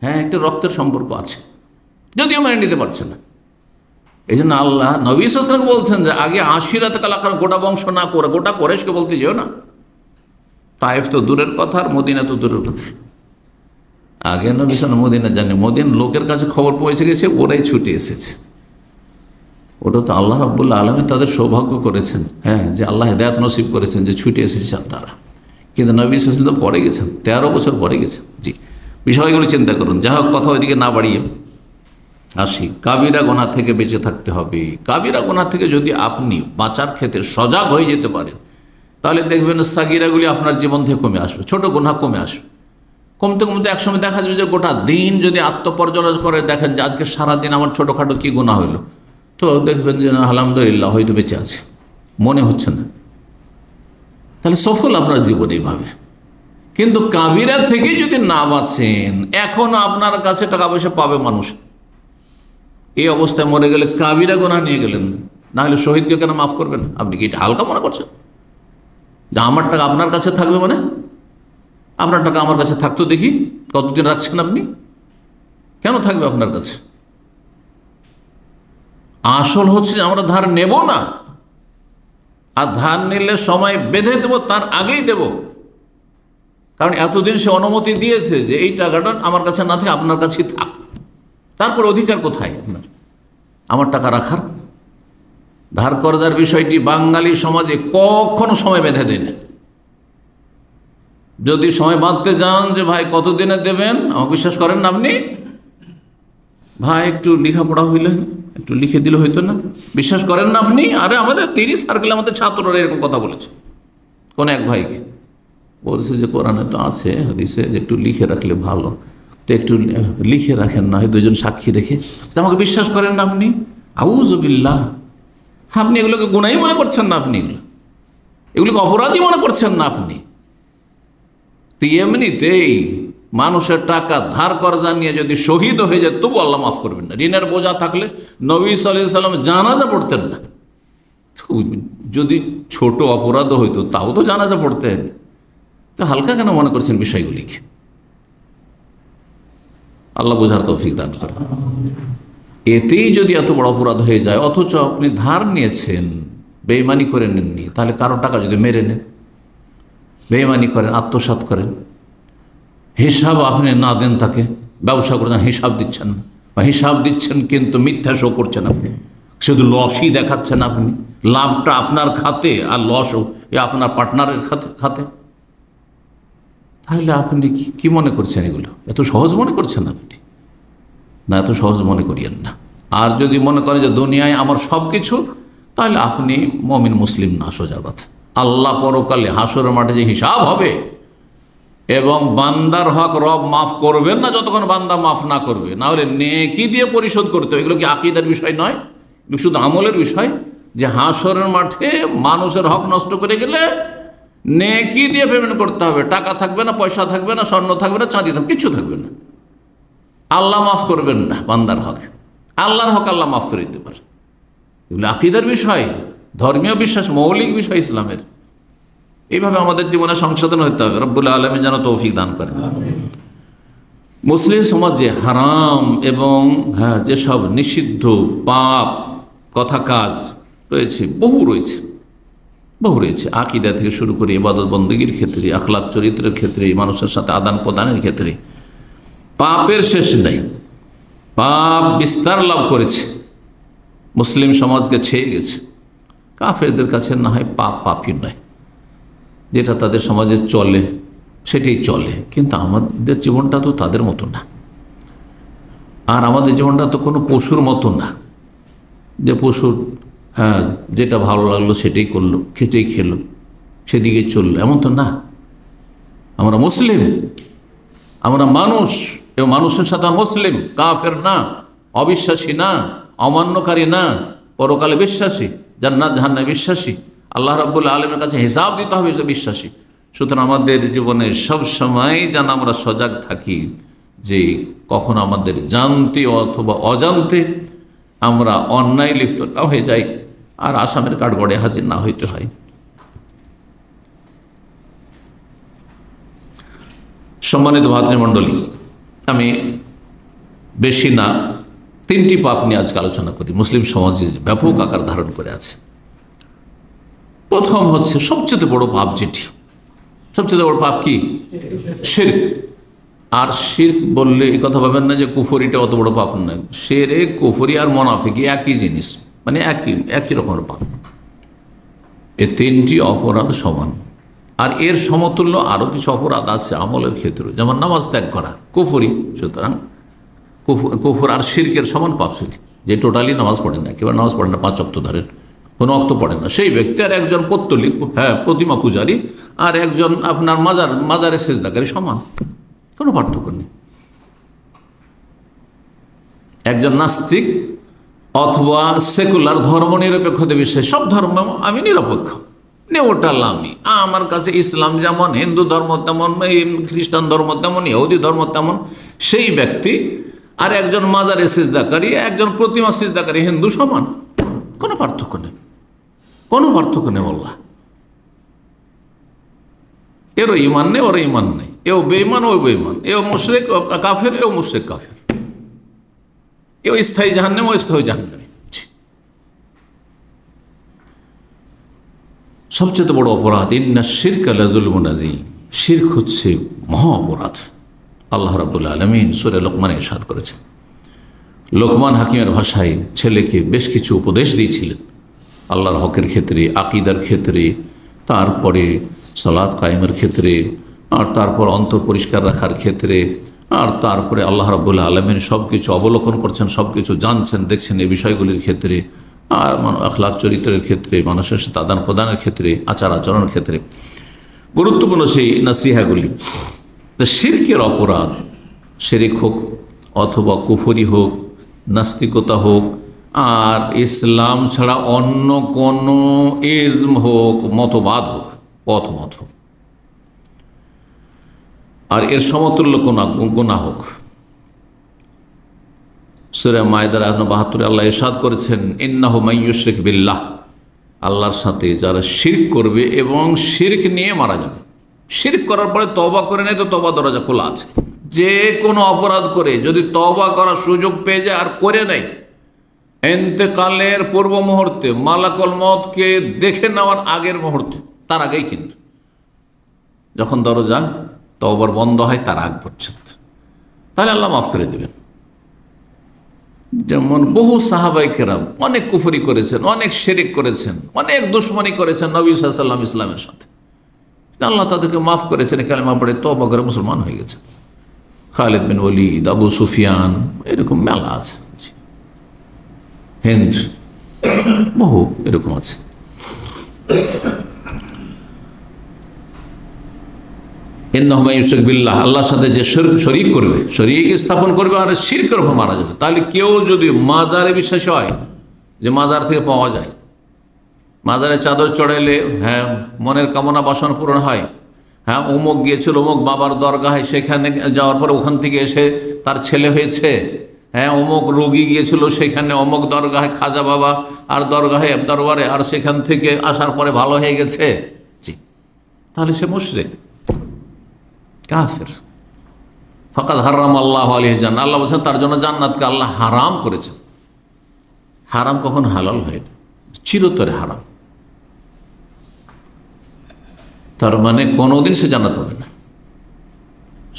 হ্যাঁ, একটা রক্তের সম্পর্ক আছে, যদিও মেনে নিতে পারছে না। এই জন্য আল্লাহ নবী সাল্লাল্লাহু আলাইহি ওয়াসাল্লাম বলছেন যে আগে আশিরাত কালাকার, গোটা বংশ না করে গোটা কুরাইশকে বলতে যেও না। তায়েফ তো দূরের কথা, আর মদিনা তো দূরের কথা। আগে নবী সাল্লাল্লাহু আলাইহি ওয়াসাল্লাম মদিনা জানে, মদিনা লোকের কাছে খবর পৌঁছে গেছে, ওরাই ছুটে এসেছে। ওটা তো আল্লাহ রাব্বুল আলামিন তাদের সৌভাগ্য করেছেন, হ্যাঁ, যে আল্লাহ হেদায়েত নসিব করেছেন, যে ছুটে এসেছেন তারা। কিন্তু নবী সাল্লাল্লাহু আলাইহি ওয়াসাল্লাম তো পরে গেছেন, 13 বছর পরে গেছেন। জি, বিষয়গুলো চিন্তা করুন। যা হোক, কথা ওইদিকে না বাড়িয়ে আসি। কাবিরা গুনাহ থেকে বেঁচে থাকতে হবে। কাবিরা গুনাহ থেকে যদি আপনি বাঁচার ক্ষেত্রে সজাগ হয়ে যেতে পারেন, তাহলে দেখবেন সাগিরাগুলি আপনার জীবন থেকে কমে আসবে, ছোট গুনাহ কমে আসবে। কমতে কমতে একসময় দেখা যাবে যে গোটা দিন যদি আত্মপর্যালোচনা করে দেখেন যে আজকে সারাদিন আমার ছোটোখাটো কী গুনাহ হইল, তো দেখবেন যে আলহামদুলিল্লাহ হয়তো বেঁচে আছে, মনে হচ্ছে না। তাহলে সফল আপনার জীবন এইভাবে। কিন্তু কাবিরা থেকে যদি না বাঁচেন, এখন আপনার কাছে টাকা পয়সা পাবে মানুষ, এই অবস্থায় মরে গেলে কাবিরা গুনাহ নিয়ে গেলেন, না হলে শহীদকে কেন মাফ করবেন? আপনি কি এটা হালকা মনে করছেন যে আমার টাকা আপনার কাছে থাকবে? মানে আপনার টাকা আমার কাছে থাকতো, দেখি কতদিন রাখছেন আপনি, কেন থাকবে আপনার কাছে? আসল হচ্ছে আমরা ধার নেব না, আর ধার নিলে সময় বেঁধে দেব, তার আগেই দেব। কারণ এতদিন সে অনুমতি দিয়েছে যে এই টাকাটা আমার কাছে না থাকে, আপনার কাছেই থাক। তারপর অধিকার কোথায় আপনার আমার টাকা রাখার? ধার কর্জার বিষয়টি বাঙালি সমাজে কখনো সময় বেঁধে দেয় না। যদি সময় বাঁধতে যান যে ভাই কতদিনে দেবেন, আমাকে বিশ্বাস করেন না আপনি? ভাই একটু লেখাপড়া হইলে একটু লিখে দিলে হইতো না? বিশ্বাস করেন না আপনি? আরে আমাদের 30 সার্কেলে আমাদের ছাত্ররা এরকম কথা বলেছে। কোন এক ভাইকে বলছে যে কোরআনে তো আছে, হাদিসে, যে একটু লিখে রাখলে ভালো, তো একটু লিখে রাখেন না, হয় দুজন সাক্ষী রেখে। তো আমাকে বিশ্বাস করেন না আপনি? আউযুবিল্লাহ, আপনি এগুলোকে গুনাহই মনে করছেন না, আপনি এগুলোকে অপরাধী মনে করছেন না আপনি? তো এমনিতেই মানুষের টাকা ধার কর্জা নিয়ে যদি শহীদ হয়ে যায়, তবু আল্লাহ মাফ করবেন না। ঋণের বোঝা থাকলে নবী সাল্লাল্লাহু আলাইহি ওয়াসাল্লাম জানাজা পড়তেন না। যদি ছোট অপরাধ হইতো তাও তো জানাজা পড়তেন। তো হালকা কেন মনে করছেন বিষয়গুলিকে? আল্লাহ বোঝার তৌফিক দান করেন। এতেই যদি এত বড় অপরাধ হয়ে যায়, অথচ আপনি ধার নিয়েছেন, বেঈমানি করে নেননি, তাহলে কারো টাকা যদি মেরে নেন, বেঈমানি করেন, আত্মসাৎ করেন, হিসাব আপনি না দেন, তাকে ব্যবসা করছেন, হিসাব দিচ্ছেন না, বা হিসাব দিচ্ছেন কিন্তু মিথ্যা শো করছেন, আপনি শুধু লসই দেখাচ্ছেন, আপনি লাভটা আপনার খাতে আর লসও আপনার পার্টনারের খাতে, তাহলে আপনি কি মনে করছেন? এগুলো এত সহজ মনে করছেন আপনি? না, এত সহজ মনে করিয়েন না। আর যদি মনে করে যে দুনিয়ায় আমার সব কিছু, তাহলে আপনি মুমিন মুসলিম না, সোজা কথা। আল্লাহ পরকালে হাসরের মাঠে যে হিসাব হবে, এবং বান্দার হক রব মাফ করবেন না যতক্ষণ বান্দা মাফ না করবে, না হলে নেকি দিয়ে পরিশোধ করতে হবে। এগুলো কি আকীদার বিষয় নয়, এগুলো শুধু আমলের বিষয়। যে হাসরের মাঠে মানুষের হক নষ্ট করে গেলে নেকি দিয়ে পেমেন্ট করতে হবে। টাকা থাকবে না, পয়সা থাকবে না, স্বর্ণ থাকবে না, চাঁদি থাকবে, কিচ্ছু থাকবে না। আল্লাহ মাফ করবেন না বান্দার হক, আল্লাহর হক আল্লাহ মাফ করে দিতে পারে। এগুলো আকীদার বিষয়, ধর্মীয় বিশ্বাস, মৌলিক বিষয় ইসলামের। এইভাবে আমাদের জীবনে সংশোধন হতে হবে। রব্বুল আলামিন যেন তৌফিক দান করেন। মুসলিম সমাজে হারাম এবং যেসব নিষিদ্ধ পাপ কথা কাজ রয়েছে, বহু রয়েছে। বহু রয়েছে, আকিদা থেকে শুরু করে ইবাদত বন্দেগীর ক্ষেত্রে, আখলাক চরিত্রের ক্ষেত্রে, মানুষের সাথে আদান প্রদানের ক্ষেত্রে পাপের শেষ নেই। পাপ বিস্তার লাভ করেছে, মুসলিম সমাজকে ছেয়ে গেছে। কাফেরদের কাছে না হয় পাপ পাপই নয়, যেটা তাদের সমাজে চলে সেটাই চলে, কিন্তু আমাদের জীবনটা তো তাদের মতো না। আর আমাদের জীবনটা তো কোনো পশুর মতো না, যে পশুর হ্যাঁ যেটা ভালো লাগলো সেটাই করলো, সেটাই খেলো, সেদিকে চললো, এমন তো না। আমরা মুসলিম, আমরা মানুষ, এবং মানুষের সাথে মুসলিম, কাফের না, অবিশ্বাসী না, অমান্যকারী না, পরকালে বিশ্বাসী, জান্নাত জাহান্নামে বিশ্বাসী, আল্লাহ রাব্বুল আলামিনের কাছে হিসাব দিতে হবে সে বিশ্বাসী। সুতরাং আমাদের জীবনে সব সময় যেন আমরা সজাগ থাকি যে কখন আমাদের জানতে অথবা অজান্তে আমরা অন্যায় লিপ্ত না হয়ে যাই আর আসামের কাঠগড়ে হাজির না হইতে হয়। সম্মানিত ভাতৃমণ্ডলী, আমি বেশি না 3টি পাপ নিয়ে আজকে আলোচনা করি, মুসলিম সমাজে ব্যাপক আকার ধারণ করে আছে। প্রথম হচ্ছে সবচেয়ে বড় পাপ, যেটি সবচেয়ে বড় পাপ কি? শিরক। আর শিরক বললে এই কথা ভাবেন না যে কুফরিটা অত বড় পাপ নয়। শিরক, কুফরি আর মুনাফিকি একই জিনিস, মানে একই রকমের পাপ। এই 3টি অপরাধ সমান। আর এর সমতুল্য আরও কিছু অপরাধ আছে আমলের ক্ষেত্রে, যেমন নামাজ ত্যাগ করা, কুফরি। সুতরাং কুফর আর শিরকের সমান পাপ সেটি, যে টোটালি নামাজ পড়েন না, একেবারে নামাজ পড়েন না, 5 ওয়াক্ত ধরেন, কোনো ওয়াক্ত পড়েন না সেই ব্যক্তি, আর একজন পত্তলিক প্রতিমা পূজারী, আর একজন আপনার মাজারে সেজদাকারী সমান, কোনো পার্থক্য নেই। একজন নাস্তিক অথবা সেকুলার, ধর্মনিরপেক্ষতা বিশ্বাসী, সব ধর্ম আমি নিরপেক্ষ, নিউট্রাল আমি, আমার কাছে ইসলাম যেমন, হিন্দু ধর্ম তেমন, খ্রিস্টান ধর্ম তেমন, ইহুদি ধর্ম তেমন, সেই ব্যক্তি আর একজন মাজারে সিজদাকারী, একজন প্রতিমা সিজদাকারী হিন্দু সমান, কোনো পার্থক্য নেই, কোনো পার্থক্য নেই। আল্লাহ এরও ইমান নেই, ওরও ইমান নেই, এও বেঈমান, ও বেঈমান, এও মুশরিক কাফের, এও মুশরিক কাফের, এও স্থায়ী জাহান্নামে, ও স্থায়ী জাহান্নামে। সবচেয়ে বড় অপরাধ, ইন্না শিরকা লাযুলমুন আযীম, শিরক হচ্ছে মহা অপরাধ। আল্লাহ রাব্বুল আলামিন সূরা লোকমানে ইরশাদ করেছেন। লোকমান হাকিমের ভাষায় ছেলেকে বেশ কিছু উপদেশ দিয়েছিলেন আল্লাহর হকের ক্ষেত্রে, আকীদার ক্ষেত্রে, তারপরে সালাত কায়েমের ক্ষেত্রে, আর তারপর অন্তর পরিষ্কার রাখার ক্ষেত্রে, আর তারপরে আল্লাহ রাব্বুল আলামিন সব কিছু অবলোকন করছেন, সব কিছু জানছেন, দেখছেন, এই বিষয়গুলির ক্ষেত্রে, আর আখলাক চরিত্রের ক্ষেত্রে, মানুষের সাথে আদান প্রদানের ক্ষেত্রে, আচার আচরণের ক্ষেত্রে গুরুত্বপূর্ণ সেই নাসিহাগুলি। তো শিরকের অপরাধ, শিরক হোক অথবা কুফরি হোক, নাস্তিকতা হোক, আর ইসলাম ছাড়া অন্য কোনো ইজম হোক, মতবাদ হোক, পথমত হোক, আর এর সমতুল্য গুনাহ হোক। সূরা মায়েদার 72 আল্লাহ ইরশাদ করেছেন, ইন্নাহু মান ইউশরিক বিল্লাহ, আল্লাহর সাথে যারা শিরক করবে এবং শিরক নিয়ে মারা যাবে, শিরক করার পরে তওবা করে নেয় তো তওবা দরজা খোলা আছে। যে কোনো অপরাধ করে যদি তওবা করার সুযোগ পেয়ে যায় আর করে নেয়, ইন্তেকালের পূর্ব মুহূর্তে, মালাকুল মউতকে দেখে নেওয়ার আগের মুহূর্তে, তার আগেই, কিন্তু যখন দরজা তওবার বন্ধ হয় তার আগ পর্যন্ত, তাহলে আল্লাহ মাফ করে দেবেন। যেমন বহু সাহাবায়ে কেরাম অনেক কুফরি করেছেন, অনেক শিরক করেছেন, অনেক দুশমনি করেছেন নবী সাল্লাল্লাহু আলাইহি ওয়াসাল্লাম ইসলামের সাথে, আল্লাহ তাদেরকে মাফ করেছেন, কালেমা পড়ে তওবা করে মুসলমান হয়ে গেছে। খালিদ বিন ওয়ালিদ, আবু সুফিয়ান, এরকম মেলা আছে, হিন্দ, বহু এরকম আছে। ইন্নাহু মান ইউশরিক বিল্লাহ, আল্লাহর সাথে যে শরীক করবে, শরীক স্থাপন করবে আর শিরকের উপর মারা যাবে। তাহলে কেউ যদি মাজারে বিশ্বাসী হয়, যে মাজার থেকে পাওয়া যায়, মাজারে চাদর চড়াইলে হ্যাঁ মনের কামনা বাসনা পূরণ হয়, হ্যাঁ অমুক গিয়েছিল অমুক বাবার দরগাহে, সেখানে যাওয়ার পরে ওখান থেকে এসে তার ছেলে হয়েছে, হ্যাঁ অমুক রোগী গিয়েছিল সেখানে অমুক দরগাহে, খাজা বাবা আর দরগাহে দরবারে, আর সেখান থেকে আসার পরে ভালো হয়ে গেছে, জি, তাহলে সে মুশরিক কাফের। ফাকাদ হারামাল্লাহু আলাইহি জান্নাত, আল্লাহ বলছেন তার জন্য জান্নাতকে আল্লাহ হারাম করেছেন। হারাম কখন হালাল হয় না, চিরতরে হারাম। তার মানে কোনোদিন সে জান্নাত পাবে না।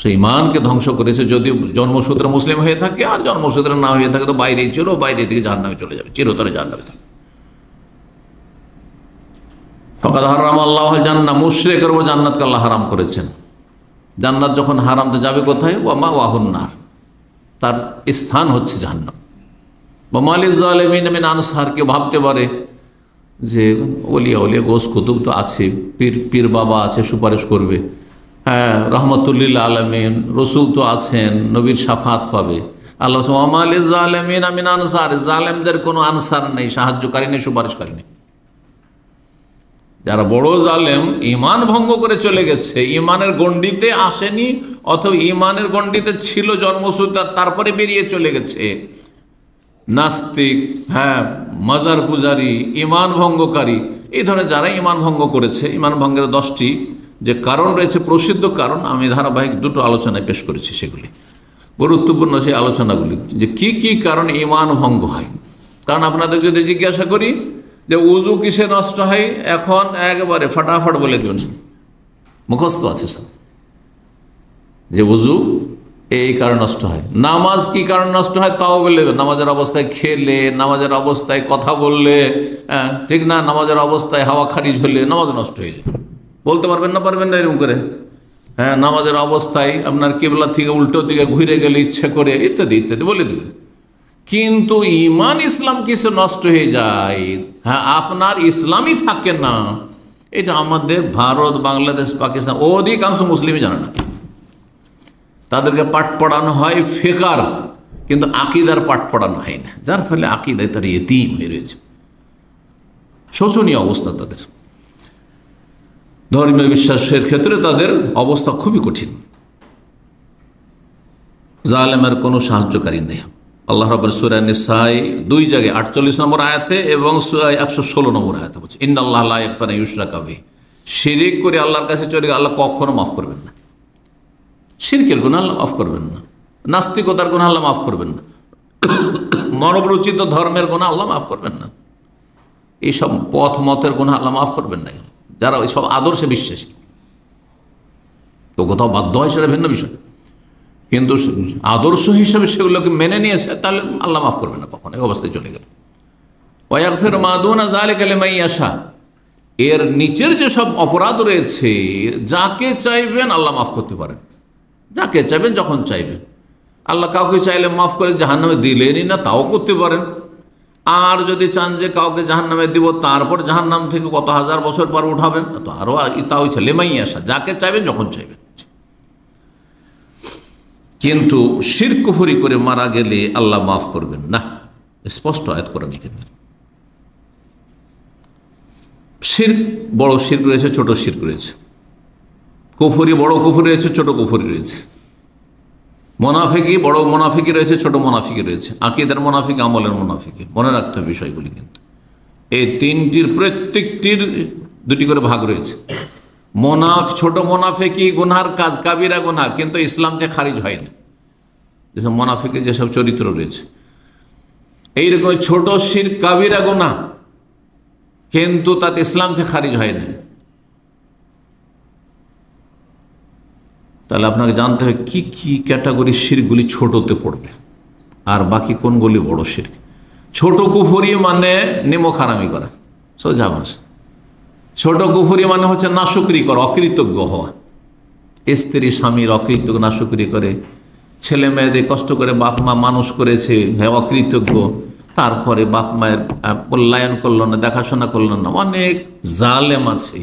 সে ইমানকে ধ্বংস করেছে, যদি জন্মসূত্রে মুসলিম হয়ে থাকে, আর জন্মসূত্রে না হয়ে থাকে তো বাইরেই ছিল, বাইরে থেকে জাহান্নামে চলে যাবে, চিরতরে জাহান্নামে থাকে। ফাকাদ হারাম আল্লাহ জান্নাত, মুশরিকের উপর জান্নাতকে আল্লাহ হারাম করেছেন। জান্নাত যখন হারাম তো যাবে কোথায়? ওয়া মাওয়াহুন নার, তার স্থান হচ্ছে জাহান্নাম। ওয়া মা লিয-যালিমিন মিন আনসার, কেউ ভাবতে পারে যে ওলিয়া ওলিয়া গোস কুতুব তো আছে, পীর বাবা আছে, সুপারিশ করবে, হ্যাঁ রহমতুল্লিল আলমিন রসুল তো আছেন, নবীর শাফাত পাবে। আল্লাহ ওয়া মা লিয-যালিমিন মিন আনসার, জালেমদের কোনো আনসার নেই, সাহায্যকারী নেই, সুপারিশকারী নেই। যারা বড় জালেম, ইমান ভঙ্গ করে চলে গেছে, ইমানের গণ্ডিতে আসেনি, অথবা ইমানের গণ্ডিতে ছিল জন্মসূত্রে, তারপরে বেরিয়ে চলে গেছে, নাস্তিক, হ্যাঁ মাজার পূজারী, ইমান ভঙ্গকারী, এই ধরনের যারা ইমান ভঙ্গ করেছে, ইমান ভঙ্গের 10টি যে কারণ রয়েছে, প্রসিদ্ধ কারণ, আমি ধারাবাহিক 2টো আলোচনায় পেশ করেছি, সেগুলি গুরুত্বপূর্ণ সেই আলোচনাগুলি, যে কি কি কারণ ইমান ভঙ্গ হয়। কারণ আপনাদের যদি জিজ্ঞাসা করি যে উজু কিসে নষ্ট হয়, এখন একবারে ফাটাফাট বলে দেবেন, মুখস্থ আছে সব, যে উজু এই কারণ নষ্ট হয়। নামাজ কি কারণ নষ্ট হয় তাও বলে দেবেন, নামাজের অবস্থায় খেলে, নামাজের অবস্থায় কথা বললে, ঠিক না, নামাজের অবস্থায় হাওয়া খারিজ হলে নামাজ নষ্ট হয়ে যায়, বলতে পারবেন না? পারবেন না এরকম করে? হ্যাঁ, নামাজের অবস্থায় আপনার কিবলা থেকে উল্টো দিকে ঘুরে গেলে ইচ্ছে করে, ইত্যাদি ইত্যাদি বলে দেবেন। কিন্তু ইমান ইসলাম কিসে নষ্ট হয়ে যায়, হ্যাঁ আপনার ইসলামই থাকে না, এটা আমাদের ভারত, বাংলাদেশ, পাকিস্তান অধিকাংশ মুসলিমই জানে না। তাদেরকে পাঠ পড়ানো হয় ফিকর, কিন্তু আকীদার পাঠ পড়ানো হয় না, যার ফলে আকীদায় তার ইতিম হয়ে রয়েছে। শোচনীয় অবস্থা তাদের, ধর্মীয় বিশ্বাসের ক্ষেত্রে তাদের অবস্থা খুবই কঠিন। জালেমের কোনো সাহায্যকারী নেই। আল্লাহ রাব্বুল সূরা নিসায় 2 জায়গায় 48 নম্বর আয়াতে এবং 116 নম্বর আয়াতে বলছে, ইন্নাল্লাহা লা ইয়াগফিরু আন ইউশরাকা বিহি, শিরক করে আল্লাহর কাছে চলে গেলে আল্লাহ কখনো মাফ করবেন না। শিরকের গুনাহ আল্লাহ মাফ করবেন না, নাস্তিকতার গুনাহ আল্লাহ মাফ করবেন না, মানবরচিত ধর্মের গুনাহ আল্লাহ মাফ করবেন না, এইসব পথ মতের গুনাহ আল্লাহ মাফ করবেন না। যারা ওই সব আদর্শে বিশ্বাসী, কেউ কোথাও বাধ্য হয় সেটা ভিন্ন বিষয়, কিন্তু আদর্শ হিসেবে সেগুলোকে মেনে নিয়েছে, তাহলে আল্লাহ মাফ করবে না কখনো, এই অবস্থায় চলে গেল। ওয়া ইয়াগফিরু মা দুনা যালিকা লিমান ইয়াশা, এর নিচের যে সব অপরাধ রয়েছে, যাকে চাইবেন আল্লাহ মাফ করতে পারেন, যাকে চাইবেন যখন চাইবেন। আল্লাহ কাউকে চাইলে মাফ করে জাহান্নামে দিলেনই না, তাও করতে পারেন। আর যদি চান যে কাউকে জাহান্নামে দিব, তারপর জাহান্নাম থেকে কত হাজার বছর পর উঠাবেন, তো আরও তাও ইচ্ছা, লিমান ইয়াশা, যাকে চাইবেন যখন চাইবেন। কিন্তু শিরক কুফরি করে মারা গেলে আল্লাহ মাফ করবেন না, স্পষ্ট আয়াত কোরআন কারীমে। শিরক, বড় শিরক রয়েছে, ছোট শিরক রয়েছে, কুফরি বড় কুফরি রয়েছে, ছোট কুফরি রয়েছে, মুনাফিকি বড় মুনাফিকি রয়েছে, ছোট মুনাফিকি রয়েছে, আকীদার মুনাফিক, আমলের মুনাফিকি, মনে রাখতে হবে বিষয়গুলি। কিন্তু এই তিনটির প্রত্যেকটির 2টি করে ভাগ রয়েছে। ছোট মুনাফিকি গুনহার কাজ, কাবিরা গুনাহ, কিন্তু ইসলাম থেকে খারিজ হয়নি, যেসব মুনাফিকের যেসব চরিত্র রয়েছে। এইরকম ছোট শিরক, কাবিরা গুনাহ, কিন্তু তাতে ইসলাম থেকে খারিজ হয়নি। তাহলে আপনাকে জানতে হবে কি কি ক্যাটাগরি শিরকগুলি ছোটতে পড়বে, আর বাকি কোনগুলি বড় শিরক। ছোট কুফরি মানে নিমক হারামি করা, সোজা ভাষা। ছোট কুফরি মানে হচ্ছে নাশুকরি করা, অকৃতজ্ঞ হওয়া, স্ত্রী স্বামীর অকৃতজ্ঞ, নাশুকরি করে, ছেলে মেয়েদের কষ্ট করে বাপ মা মানুষ করেছে, হ্যাঁ অকৃতজ্ঞ, তারপরে বাপ মায়ের মূল্যায়ন করলো না, দেখাশোনা করলো না। অনেক জালেম আছে,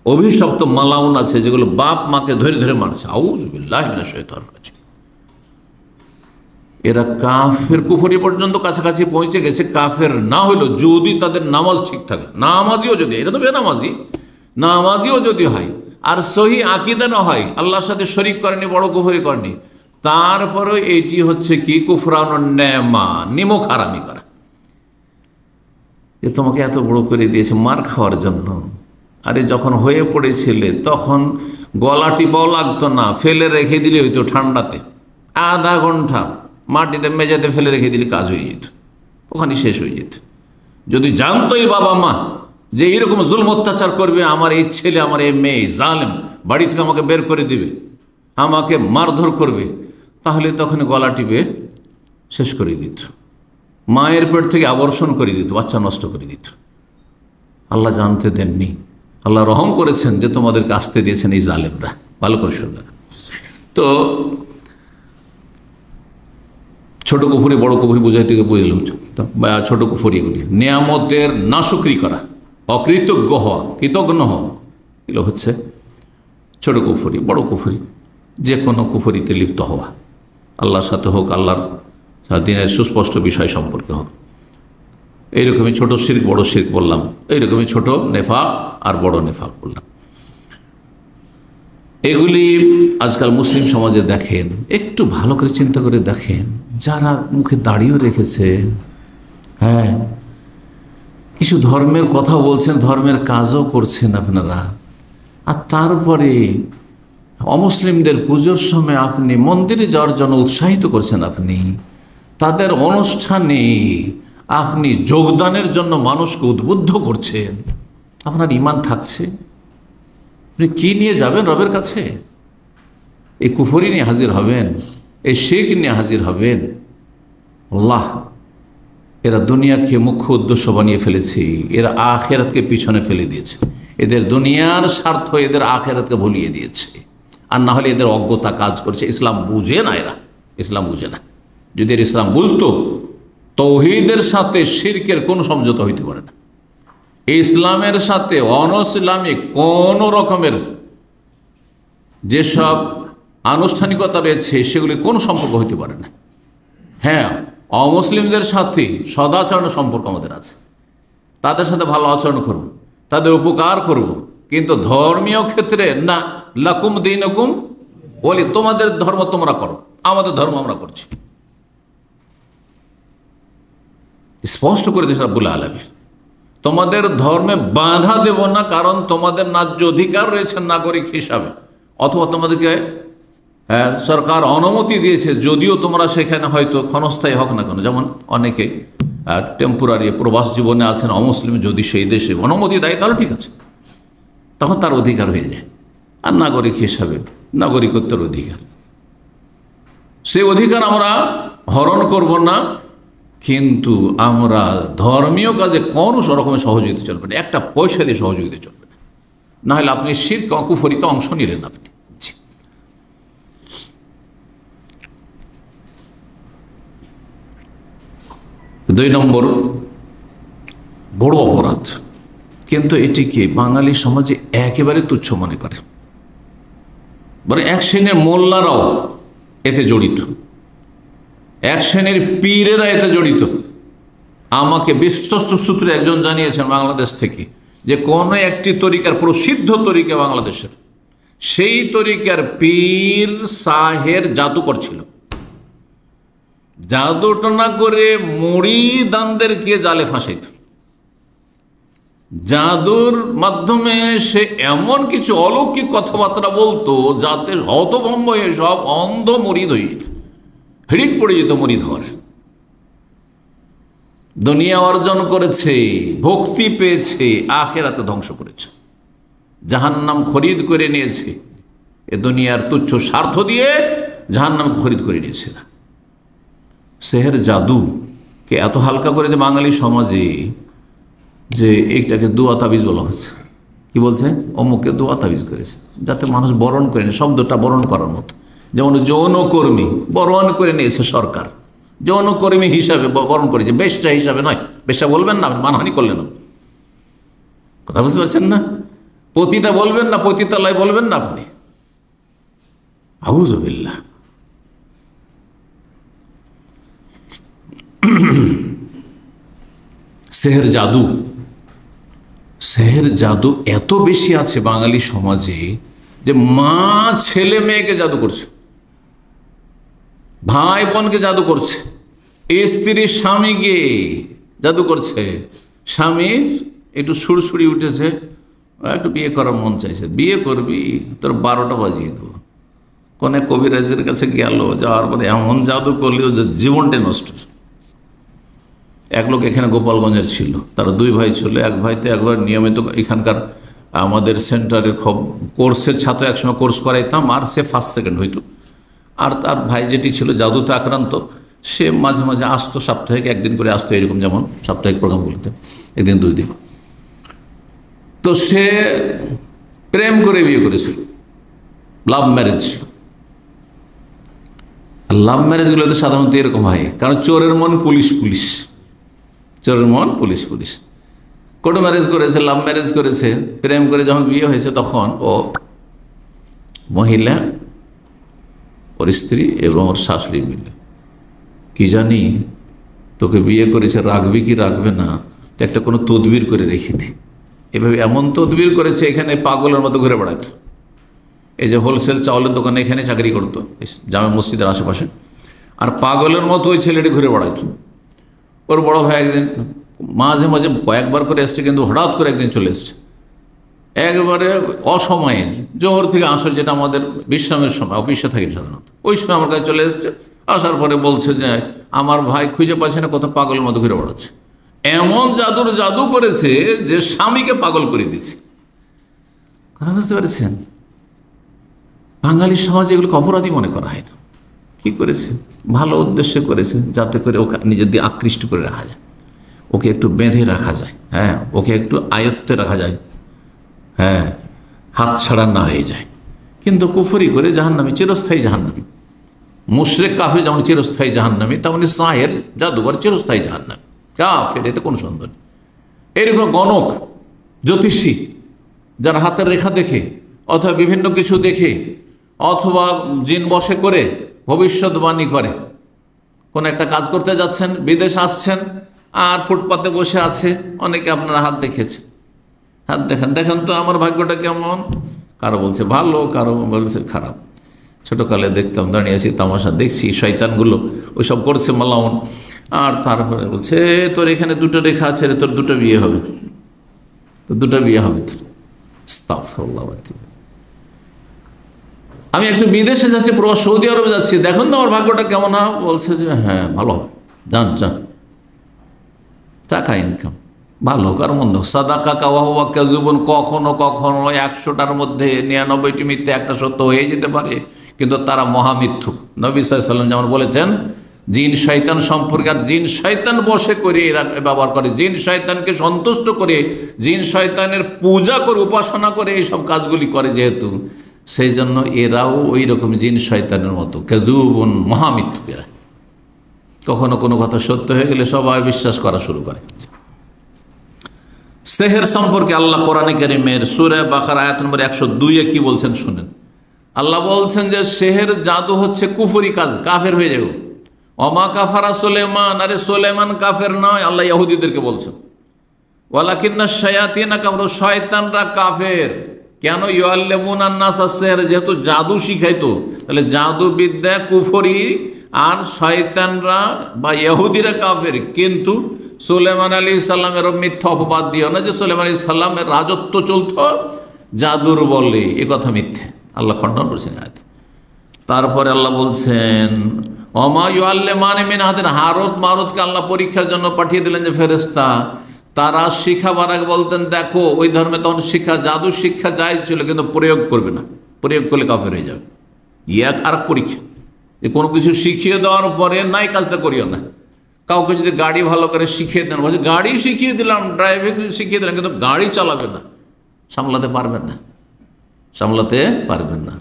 অভিশপ্ত মালাউন আছে, যেগুলো বাপ মাকে ধরে ধরে মারছে, আউযু বিল্লাহি মিনাশ শাইতানির রাজিম। এরা কাফের কুফরি পর্যন্ত কাছাকাছি পৌঁছে গেছে। কাফের না হইলেও যদি তাদের নামাজ ঠিক থাকে, নামাজিও যদি, এটা তো বেনামাজি, নামাজিও যদি হয় আর সহি আকীদা না হয়, আল্লাহর সাথে শরীক করেনি, বড় কুফরি করেনি, তারপরে এটি হচ্ছে কি কুফরানুন নেমা, নিমক হারামি করা। যে তোমাকে এত বড় করে দিয়েছে মার খাওয়ার জন্য, আরে যখন হয়ে পড়েছিলে তখন গলা টিপাও লাগতো না, ফেলে রেখে দিলে হইতো ঠান্ডাতে, আধা ঘন্টা মাটিতে মেঝেতে ফেলে রেখে দিলে কাজ হয়ে যেত, ওখানে শেষ হয়ে যেত। যদি জানতোই বাবা মা যে এইরকম জুলম অত্যাচার করবে, আমার এই ছেলে, আমার এই মেয়ে জালেম, বাড়ি থেকে আমাকে বের করে দিবে, আমাকে মারধর করবে, তাহলে তখন গলা টিপে শেষ করে দিত, মায়ের পেট থেকে আবর্ষণ করে দিত, বাচ্চা নষ্ট করে দিত। আল্লাহ জানতে দেননি, আল্লাহ রহম করেছেন যে তোমাদেরকে আসতে দিয়েছেন এই জালেমরা। ভালো করে শুনলেন। তো ছোট কুফরি বড় কুফরি বুঝাইতে গিয়ে বুঝলাম, ছোট কুফরি এগুলি নিয়ামতের নাশুকরি করা, অকৃতজ্ঞ হওয়া, কৃতজ্ঞ হওয়া, এগুলো হচ্ছে ছোট কুফরি। বড় কুফরি যে কোনো কুফরিতে লিপ্ত হওয়া, আল্লাহর সাথে হোক, আল্লাহর দিনের সুস্পষ্ট বিষয় সম্পর্কে হোক। এইরকমই ছোট শিরক বড় শিরক বললাম, এইরকমই ছোট নেফাক আর বড় নেফাক বললাম। এগুলি আজকাল মুসলিম সমাজে দেখেন, একটু ভালো করে চিন্তা করে দেখেন, যারা মুখে দাড়িও রেখেছে, হ্যাঁ, কিছু ধর্মের কথা বলছেন, ধর্মের কাজও করছেন আপনারা, আর তারপরে অমুসলিমদের পুজোর সময় আপনি মন্দিরে যাওয়ার জন্য উৎসাহিত করছেন, আপনি তাদের অনুষ্ঠানে আপনি যোগদানের জন্য মানুষকে উদ্বুদ্ধ করছেন। আপনার ঈমান থাকছে? আপনি কী নিয়ে যাবেন রবের কাছে? এই কুফরি নিয়ে হাজির হবেন, এই শিরক নিয়ে হাজির হবেন? আল্লাহ, এরা দুনিয়াকে মুখ্য উদ্দেশ্য বানিয়ে ফেলেছে, এরা আখেরাতকে পিছনে ফেলে দিয়েছে, এদের দুনিয়ার স্বার্থ এদের আখেরাতকে ভুলিয়ে দিয়েছে। আর না হলে এদের অজ্ঞতা কাজ করছে, ইসলাম বুঝে না, এরা ইসলাম বুঝে না। যদি এর ইসলাম বুঝতো, তৌহিদের সাথে শিরকের কোনো সমঝোতা হইতে পারে না, ইসলামের সাথে অনইসলামিক কোন রকমের যেসব আনুষ্ঠানিকতা রয়েছে সেগুলি কোনো সম্পর্ক হইতে পারে না। হ্যাঁ, অমুসলিমদের সাথে সদাচরণ সম্পর্ক আমাদের আছে, তাদের সাথে ভালো আচরণ করব, তাদের উপকার করব, কিন্তু ধর্মীয় ক্ষেত্রে না, লাকুম দীনুকুম ওয়ালি, তোমাদের ধর্ম তোমরা করো, আমাদের ধর্ম আমরা করছি। স্পষ্ট করে দিয়েছে রাব্বুল আলামিন, তোমাদের ধর্মে বাধা দেব না, কারণ তোমাদের ন্যায্য অধিকার রয়েছে নাগরিক হিসাবে, অথবা তোমাদেরকে সরকার অনুমতি দিয়েছে, যদিও তোমরা সেখানে হয়তো ক্ষণস্থায়ী হোক না কেন, যেমন অনেকে টেম্পোরারি প্রবাস জীবনে আছেন অমুসলিম, যদি সেই দেশে অনুমতি দেয় তাহলে ঠিক আছে, তখন তার অধিকার হয়ে যায়। আর নাগরিক হিসাবে নাগরিকত্বের অধিকার, সেই অধিকার আমরা হরণ করব না, কিন্তু আমরা ধর্মীয় কাজে কোনো রকমের সহযোগিতা চলবে না, একটা পয়সা দিয়ে সহযোগিতা চলবে না, না হলে আপনি শিরক কুফরিতে অংশ নিলেন আপনি। দুই নম্বর বড় অপরাধ, কিন্তু এটিকে বাঙালি সমাজে একেবারে তুচ্ছ মনে করে, বলে এক শ্রেণীর মোল্লারাও এতে জড়িত, এক শ্রেণীর পীরেরা এতে জড়িত। আমাকে বিশ্বস্ত সূত্রে একজন জানিয়েছেন বাংলাদেশ থেকে, যে কোনো একটি তরিকার, প্রসিদ্ধ তরিকা বাংলাদেশের, সেই তরিকার পীর সাহের জাদু করছিল, জাদুটনা করে মুরিদানদেরকে জালে ফাঁসাইত। জাদুর মাধ্যমে সে এমন কিছু অলৌকিক কথাবার্তা বলতো যাতে হতভম্ব হয়ে সব অন্ধ মুরিদ হয়ে যেত, হিড়িক পড়ে যেত মুরিদ হওয়ার। দুনিয়া অর্জন করেছে, ভক্তি পেয়েছে, আখেরাতে ধ্বংস করেছে, জাহান্নাম খরিদ করে নিয়েছে, এ দুনিয়ার তুচ্ছ স্বার্থ দিয়ে জাহান্নাম খরিদ করে নিয়েছে। সেহের জাদুকে এত হালকা করে দেয় বাঙালি সমাজে যে এইটাকে দোয়া তাবিজ বলা হচ্ছে। কি বলছে? অমুককে দোয়া তাবিজ করেছে, যাতে মানুষ বরণ করে নেয়, শব্দটা বরণ করার মতো। যেমন যৌনকর্মী বরণ করে নিয়েছে সরকার, যৌনকর্মী হিসাবে বরণ করেছে, বেশ্যা হিসাবে নয়। বেশ্যা বলবেন না, মানহানি করলেন না, কথা বুঝতে পারছেন না? পতিতা বলবেন না, পতিতালয় বলবেন না আপনি, আউযুবিল্লাহ। সেহের জাদু, সেহের জাদু এত বেশি আছে বাঙালি সমাজে যে মা ছেলে মেয়েকে জাদু করছে, ভাই বোনকে জাদু করছে, স্ত্রী স্বামীকে জাদু করছে। স্বামীর একটু সুরসুরি উঠেছে, একটু বিয়ে করার মন চাইছে, বিয়ে করবি তোর 12টা বাজিয়ে দেবো। কোনে কবিরাজের কাছে গেল, যাওয়ার পরে এমন জাদু করলেও যে জীবনটা নষ্ট। এক লোক এখানে গোপালগঞ্জের ছিল, তারা দুই ভাই ছিল। এক ভাইতে একবার নিয়মিত এখানকার আমাদের সেন্টারের কোর্সের ছাত্র, একসময় কোর্স করাইতাম, আর সে ফার্স্ট সেকেন্ড হইতো। আর তার ভাই যেটি ছিল জাদুতে আক্রান্ত, সে মাঝে মাঝে আসতো, সাপ্তাহিক একদিন করে আসতো, এরকম যেমন সাপ্তাহিক প্রোগ্রামগুলিতে একদিন দুই দিন। তো সে প্রেম করে বিয়ে করেছিল, লাভ ম্যারেজ। লাভ ম্যারেজগুলো তো সাধারণত এরকম হয়, কারণ চোরের মন পুলিশ পুলিশ, চোরের মন পুলিশ পুলিশ। কোর্ট ম্যারেজ করেছে, লাভ ম্যারেজ করেছে, প্রেম করে যখন বিয়ে হয়েছে তখন ও মহিলা, ওর স্ত্রী এবং ওর শাশুড়ি মিলে, কি জানি তোকে বিয়ে করেছে, রাখবি কি রাখবে না, তো একটা কোনো তদবির করে রেখে দি। এভাবে এমন তদবির করেছে, এখানে পাগলের মতো ঘুরে বেড়াতো। এই যে হোলসেল চাউলের দোকানে এখানে চাকরি করতো জামে মসজিদের আশেপাশে, আর পাগলের মতো ওই ছেলেটি ঘুরে বেড়াতো। ওর বড় ভাই একদিন মাঝে মাঝে কয়েকবার করে এসছে, কিন্তু হঠাৎ করে একদিন চলে এসছে একবারে অসময়ে, জোহর থেকে আসর, যেটা আমাদের বিশ্রামের সময়, অফিসে থাকি সাধারণত, ওই সময় আমার কাছে চলে এসছে। আসার পরে বলছে যে আমার ভাই খুঁজে পাচ্ছে না, কত পাগলের মতো ঘুরে বেড়াচ্ছে। এমন জাদু করেছে যে স্বামীকে পাগল করে দিয়েছে। কথা বুঝতে পেরেছেন? বাঙালি সমাজে এগুলোকে অপরাধী মনে করা হয় না। কি করেছে? ভালো উদ্দেশ্যে করেছে, যাতে করে ওকে নিজের দিয়ে আকৃষ্ট করে রাখা যায়, ওকে একটু বেঁধে রাখা যায়, হ্যাঁ, ওকে একটু আয়ত্তে রাখা যায়, হ্যাঁ, হাত ছাড়া না হয়ে যায়। কিন্তু কুফরি করে জাহান্নামী, চিরস্থায়ী জাহান্নামী। মুশরিক কাফের যেমন চিরস্থায়ী জাহান্নামী, তেমনি সাহের জাদুঘর চিরস্থায়ী জাহান্নামী, কাফের, এতে কোনো সন্দেহ নেই। এরকম গণক, জ্যোতিষী, যারা হাতের রেখা দেখে অথবা বিভিন্ন কিছু দেখে অথবা জিন বশে করে ভবিষ্যৎবাণী করে, কোনো একটা কাজ করতে যাচ্ছেন, বিদেশ আসছেন, আর ফুটপাতে বসে আছে, অনেকে আপনারা হাত দেখেছে, হাত দেখেন তো আমার ভাগ্যটা কেমন, কারো বলছে ভালো, কারো বলছে খারাপ। ছোটোকালে দেখতাম, দাঁড়িয়েছি তামাশা দেখছি, শয়তানগুলো ওইসব করছে মালাউন, আর তারপরে বলছে তোর এখানে দুটো রেখা আছে রে, তোর দুটো বিয়ে হবে, তো দুটো বিয়ে হবে তোর। আস্তাগফিরুল্লাহ। আমি একটু বিদেশে যাচ্ছি, প্রবাস সৌদি আরবে যাচ্ছি, দেখুন তো আমার ভাগ্যটা কেমন হয়। বলছে যে হ্যাঁ ভালো হবে, যান যান, টাকা ইনকাম ভালো হোক আর মন্দ হোক, সাদাকা কাওয়া কাযুবুন, কখনো কখনো 100টার মধ্যে 99টি মিথ্যে, একটা সত্য হয়ে যেতে পারে, কিন্তু তারা মহামিথ্যুক। নবী সাল্লাল্লাহু আলাইহি ওয়াসাল্লাম যেমন বলেছেন, জিন শয়তান সম্পর্কে, আর জিন শয়তান বশে করে এরা ব্যবহার করে, জিন শয়তানকে সন্তুষ্ট করে, জিন শয়তানের পূজা করে, উপাসনা করে এইসব কাজগুলি করে, যেহেতু সেই জন্য এরাও ওই রকম জিন শয়তানের মতো কাযুবুন, মহামিথ্যুক এরা। কখনো কোনো কথা সত্য হয়ে গেলে সবাই বিশ্বাস করা শুরু করে। সেহের সম্পর্কে আল্লাহ কোরআনে কারীমের সূরা বাকারা আয়াত নম্বর 102-এ কি বলছেন শুনেন। আল্লাহ বলছেন যে সেহের জাদু হচ্ছে কুফরি কাজ, কাফের হয়ে যাবে। ওমা কাফারা সুলাইমান, আরে সুলাইমান কাফের নয়, আল্লাহ ইহুদিদেরকে বলছেন। ওয়ালাকিন্নাশ শায়াতিনা কাফারু, শয়তানরা কাফের। কেন? ইউআল্লিমুনান নাস আস-সিহর, যেহেতু জাদু শিখাইতো, তাহলে জাদু বিদ্যা কুফরি, আর শয়তানরা বা ইহুদিরা কাফের। কিন্তু সুলাইমান আলাইহিস সালামের মিথ্যা অপবাদ দিও না যে সুলাইমান আলাইহিস সালামের রাজত্ব চলত জাদুর বলে, এ কথা মিথ্যে, আল্লাহ খণ্ডন করেছেন আয়াত। তারপরে আল্লাহ বলছেন ওমা ইউআল্লিমানি মিন আহাদিন, হারুত মারুতকে আল্লাহ পরীক্ষার জন্য পাঠিয়ে দিলেন যে ফেরেশতা, তারা শিখাবার আগে বলতেন দেখো ওই ধর্মে তখন শিক্ষা, জাদু শিক্ষা জায়েজ ছিল, কিন্তু প্রয়োগ করবে না, প্রয়োগ করলে কাফের হয়ে যাবে। এক আর পরীক্ষা, যে কোনো কিছু শিখিয়ে দেওয়ার পরে নাই কাজটা করিও না। কাউকে যদি গাড়ি ভালো করে শিখিয়ে দেন, বলছে গাড়ি শিখিয়ে দিলাম, ড্রাইভিং শিখিয়ে দিলাম, কিন্তু গাড়ি চালাবে না, সামলাতে পারবেন না, সামলাতে পারবেন না।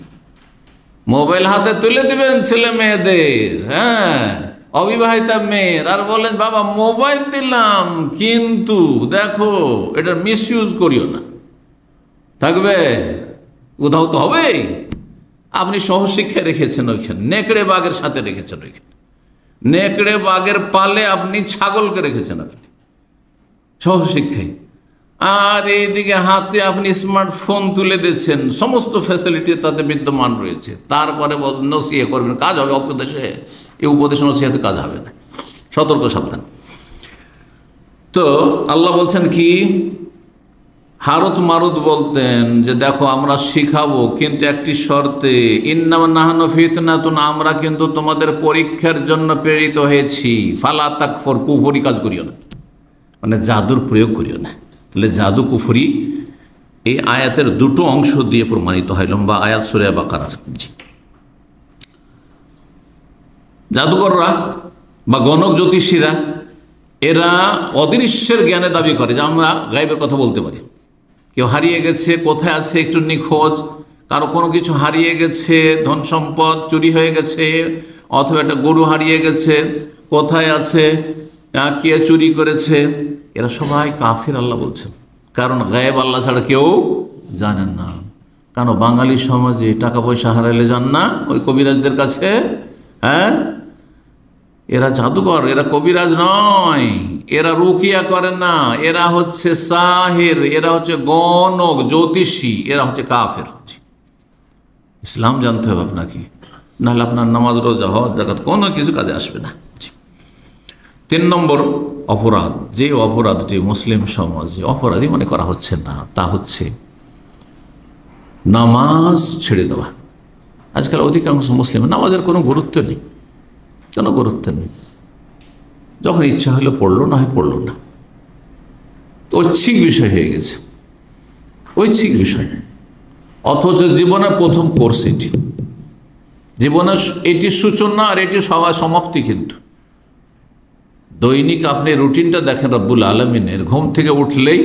মোবাইল হাতে তুলে দিবেন ছেলে মেয়েদের, হ্যাঁ, অবিবাহিতা মেয়ের, আর বলেন বাবা মোবাইল দিলাম, কিন্তু দেখো এটার মিসইউজ করিও না, থাকবে, উধাও তো হবেই। আপনি সহশিক্ষা রেখেছেন ওইখানে, নেকড়ে বাঘের সাথে রেখেছেন ওইখানে, নেকড়ে বাঘের পালে আপনি ছাগলকে রেখেছেন, আপনি সহশিক্ষায়। আর এইদিকে হাতে আপনি স্মার্টফোন তুলে দিচ্ছেন, সমস্ত ফ্যাসিলিটি তাতে বিদ্যমান রয়েছে, তারপরে নসিহত করবেন, কাজ হবে উপদেশে, এই উপদেশ নসিহতে কাজ হবে না, সতর্ক সাবধান। তো আল্লাহ বলছেন কি, হারুত মারুত বলতেন যে দেখো আমরা শিখাবো, কিন্তু একটি শর্তে, ইন্নামা নাহনু ফিতনাতুন, আমরা কিন্তু তোমাদের পরীক্ষার জন্য প্রেরিত হয়েছি, ফালা তাকফুর, কুফরি কাজ করিও না, মানে জাদুর প্রয়োগ করিও না। তাহলে জাদু কুফরি এই আয়াতের দুটো অংশ দিয়ে প্রমাণিত হয়, লম্বা আয়াত সূরা বাকারার। জি, জাদুকররা বা গণক জ্যোতিষীরা এরা অদৃশ্যের জ্ঞানে দাবি করে যে আমরা গায়েবের কথা বলতে পারি। কেউ হারিয়ে গেছে, কোথায় আছে একটু নিখোঁজ, কারো কোনো কিছু হারিয়ে গেছে, ধন সম্পদ চুরি হয়ে গেছে, অথবা একটা গরু হারিয়ে গেছে, কোথায় আছে, কে চুরি করেছে, এরা সবাই কাফির আল্লাহ বলছেন। কারণ গায়েব আল্লাহ ছাড়া কেউ জানেন না। কেন বাঙালি সমাজে টাকা পয়সা হারাইলে যান না ওই কবিরাজদের কাছে? হ্যাঁ, এরা জাদুকর, এরা কবিরাজ নয়, এরা রুকিয়া করে না, এরা হচ্ছে সাহের, এরা হচ্ছে গণক জ্যোতিষী, এরা হচ্ছে কাফের। ইসলাম জানতে হবে আপনাকে, নাহলে আপনার নামাজ রোজা হজ জাকাত কোনো কিছু কাজে আসবে না। 3 নম্বর অপরাধ, যে অপরাধটি মুসলিম সমাজে অপরাধী মনে করা হচ্ছে না, তা হচ্ছে নামাজ ছেড়ে দেওয়া। আজকাল অধিকাংশ মুসলিম নামাজের কোনো গুরুত্ব নেই, কোনো গুরুত্ব নেই, যখন ইচ্ছা হলো পড়লো, না হয় পড়লো না, ঐচ্ছিক বিষয় হয়ে গেছে, ঐচ্ছিক বিষয়। অথচ জীবনের প্রথম কোর্স এটি, জীবনের এটি সূচনা আর এটি সমাপ্তি। কিন্তু দৈনিক আপনি রুটিনটা দেখেন রব্বুল আলমিনের, ঘুম থেকে উঠলেই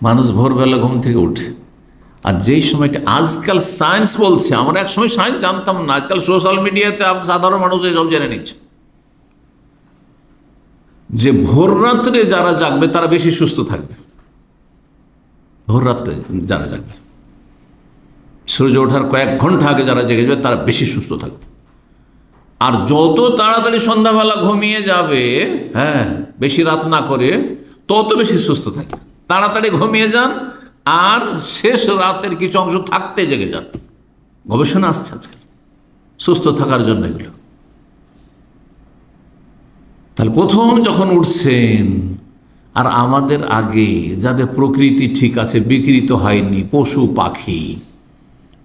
মানুষ ভোরবেলা ঘুম থেকে উঠে, আর যেই সময়টা আজকাল সায়েন্স বলছে, আমরা এক সময় সায়েন্স জানতাম না, আজকাল সোশ্যাল মিডিয়াতে সাধারণ মানুষ এসব জেনে নিচ্ছে যে ভোর রাত্রে যারা জাগবে তারা বেশি সুস্থ থাকবে। ভোর রাত্রে যারা জাগবে, সূর্য ওঠার কয়েক ঘন্টা আগে যারা জেগে যাবে তারা বেশি সুস্থ থাকবে। আর যত তাড়াতাড়ি সন্ধ্যাবেলা ঘুমিয়ে যাবে, হ্যাঁ, বেশি রাত না করে, তত বেশি সুস্থ থাকবে। তাড়াতাড়ি ঘুমিয়ে যান আর শেষ রাতের কিছু অংশ থাকতে জেগে যান। গবেষণা আসছে আজকাল সুস্থ থাকার জন্য এগুলো। তাহলে প্রথম যখন উঠছেন, আর আমাদের আগে যাদের প্রকৃতি ঠিক আছে, বিকৃত হয়নি, পশু পাখি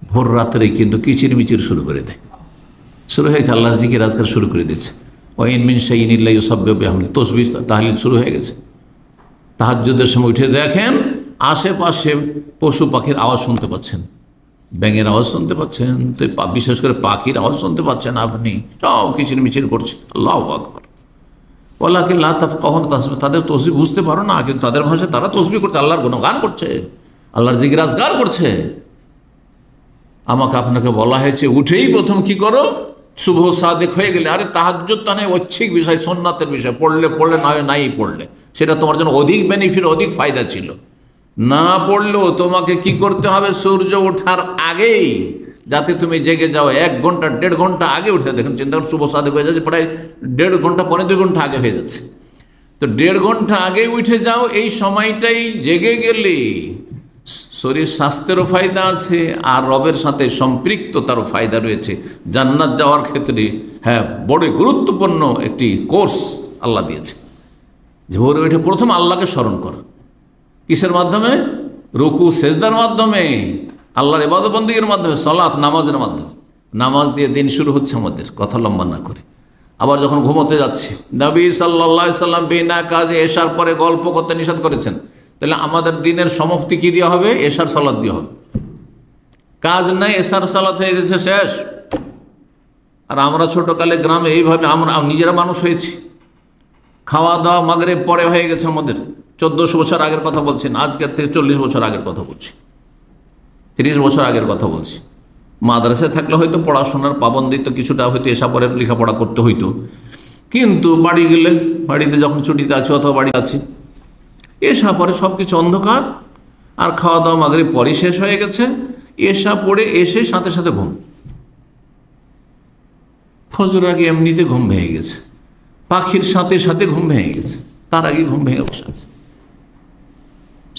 ভোর রাত্রে কিন্তু কিচিরমিচির শুরু করে দেয়, শুরু হয়েছে আল্লাহর জিকির আজকাল শুরু করে দিয়েছে। ওয়াইন মিন শাইইন ইল্লা ইউসাব্বিহু বিহামদিহি, তাসবিহ তাহলিল শুরু হয়ে গেছে। তাহাজ্জুদের সময় উঠে দেখেন আশেপাশে পশু পাখির আওয়াজ শুনতে পাচ্ছেন, ব্যাঙের আওয়াজ শুনতে পাচ্ছেন, তো বিশেষ করে পাখির আওয়াজ শুনতে পাচ্ছেন আপনি, সব কিচিরমিচির করছে। আল্লাহু আকবার। ওয়ালাকিন লা তাফকাহুনা তাসবিহ, তাদের তসবিহ বুঝতে পারো না, কিন্তু তাদের ভাষায় তারা তসবিহ করছে, আল্লাহর গুণগান করছে, আল্লাহর জিকির আজকার করছে। আমাকে আপনাকে বলা হয়েছে উঠেই প্রথম কি করো, শুভ সাদেক হয়ে গেলে, আরে তাহাজ্জুদ তো নয়, ঐচ্ছিক বিষয়, সুন্নাতের বিষয়, পড়লে পড়লে, না হয় নাই পড়লে, সেটা তোমার জন্য অধিক বেনিফিট, অধিক ফায়দা ছিল। না পড়লেও তোমাকে কি করতে হবে, সূর্য ওঠার আগেই, যাতে তুমি জেগে যাও 1 ঘন্টা 1.5 ঘন্টা আগে উঠে। দেখুন চিন্তা করুন, শুভ সাদেক হয়ে যাচ্ছে প্রায় 1.5 ঘন্টা, 1.25 ঘন্টা আগে হয়ে যাচ্ছে। তো 1.5 ঘন্টা আগে উঠে যাও, এই সময়টাই জেগে গেলে শরীর স্বাস্থ্যেরও ফায়দা আছে, আর রবের সাথে সম্পৃক্ততারও ফায়দা রয়েছে। জান্নাত যাওয়ার ক্ষেত্রে হ্যাঁ বড় গুরুত্বপূর্ণ একটি কোর্স আল্লাহ দিয়েছে, যে ভোরে উঠে প্রথম আল্লাহকে স্মরণ করা। কিসের মাধ্যমে? রুকু সেজদার মাধ্যমে, আল্লাহর ইবাদত বন্দেগীর মাধ্যমে, সালাত নামাজের মাধ্যমে। নামাজ দিয়ে দিন শুরু হচ্ছে আমাদের, কথা লম্বা না করে। আবার যখন ঘুমোতে যাচ্ছি, নবী সাল্লাল্লাহু আলাইহি সাল্লাম বিনা কাজে এশার পরে গল্প করতে নিষেধ করেছেন। তাহলে আমাদের দিনের সমাপ্তি কি দিয়ে হবে? এশার সালাত দিয়ে হবে। কাজ নাই, এশার সালাত হয়ে গেছে, শেষ। আর আমরা ছোটকালে গ্রামে এইভাবে আমরা নিজেরা মানুষ হয়েছি, খাওয়া দাওয়া মাগরিব পরে হয়ে গেছে আমাদের। 1400 বছর আগের কথা বলছি না, আজকের থেকে 40 বছর আগের কথা বলছি, 30 বছর আগের কথা বলছি। মাদ্রাসায় থাকলে হয়তো পড়াশোনার পাবন্দি তো কিছুটা হয়তো এসা পরে লেখাপড়া করতে হইতো, কিন্তু বাড়ি গেলে, বাড়িতে যখন ছুটিতে আছি অথবা বাড়িতে আছি, এসা পরে সব কিছু অন্ধকার, আর খাওয়া দাওয়া মাগরিব পরে শেষ হয়ে গেছে। এসা পড়ে এসে সাথে সাথে ঘুম, ফজর আগে এমনিতে ঘুম ভেঙে গেছে, পাখির সাথে সাথে ঘুম ভেঙে গেছে, তার আগে ঘুম ভেঙে বসে আছে।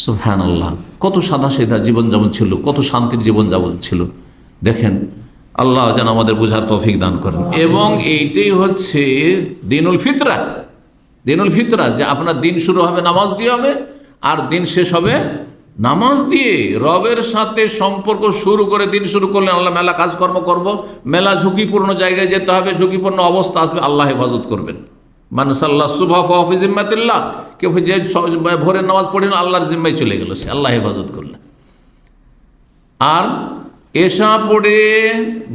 সুবহানাল্লাহ, কত সাদা সেদা জীবনযাপন ছিল, কত শান্তির জীবনযাপন ছিল। দেখেন, আল্লাহ যেন আমাদের বোঝার তৌফিক দান করেন। এবং এইটাই হচ্ছে দিনুল ফিতরা, দিনুল ফিতরা, যে আপনার দিন শুরু হবে নামাজ দিয়ে হবে, আর দিন শেষ হবে নামাজ দিয়ে। রবের সাথে সম্পর্ক শুরু করে দিন শুরু করলেন, আল্লাহ মেলা কাজকর্ম করব, মেলা ঝুঁকিপূর্ণ জায়গায় যেতে হবে, ঝুঁকিপূর্ণ অবস্থা আসবে, আল্লাহ হেফাজত করবেন। মান সাল্লাহ সুবহা ফি জিম্মাতিল্লাহ, কেউ যে ভোরের নামাজ পড়েন আল্লাহর জিম্মায় চলে গেল, সে আল্লাহ হেফাজত করলেন। আর এশা পড়ে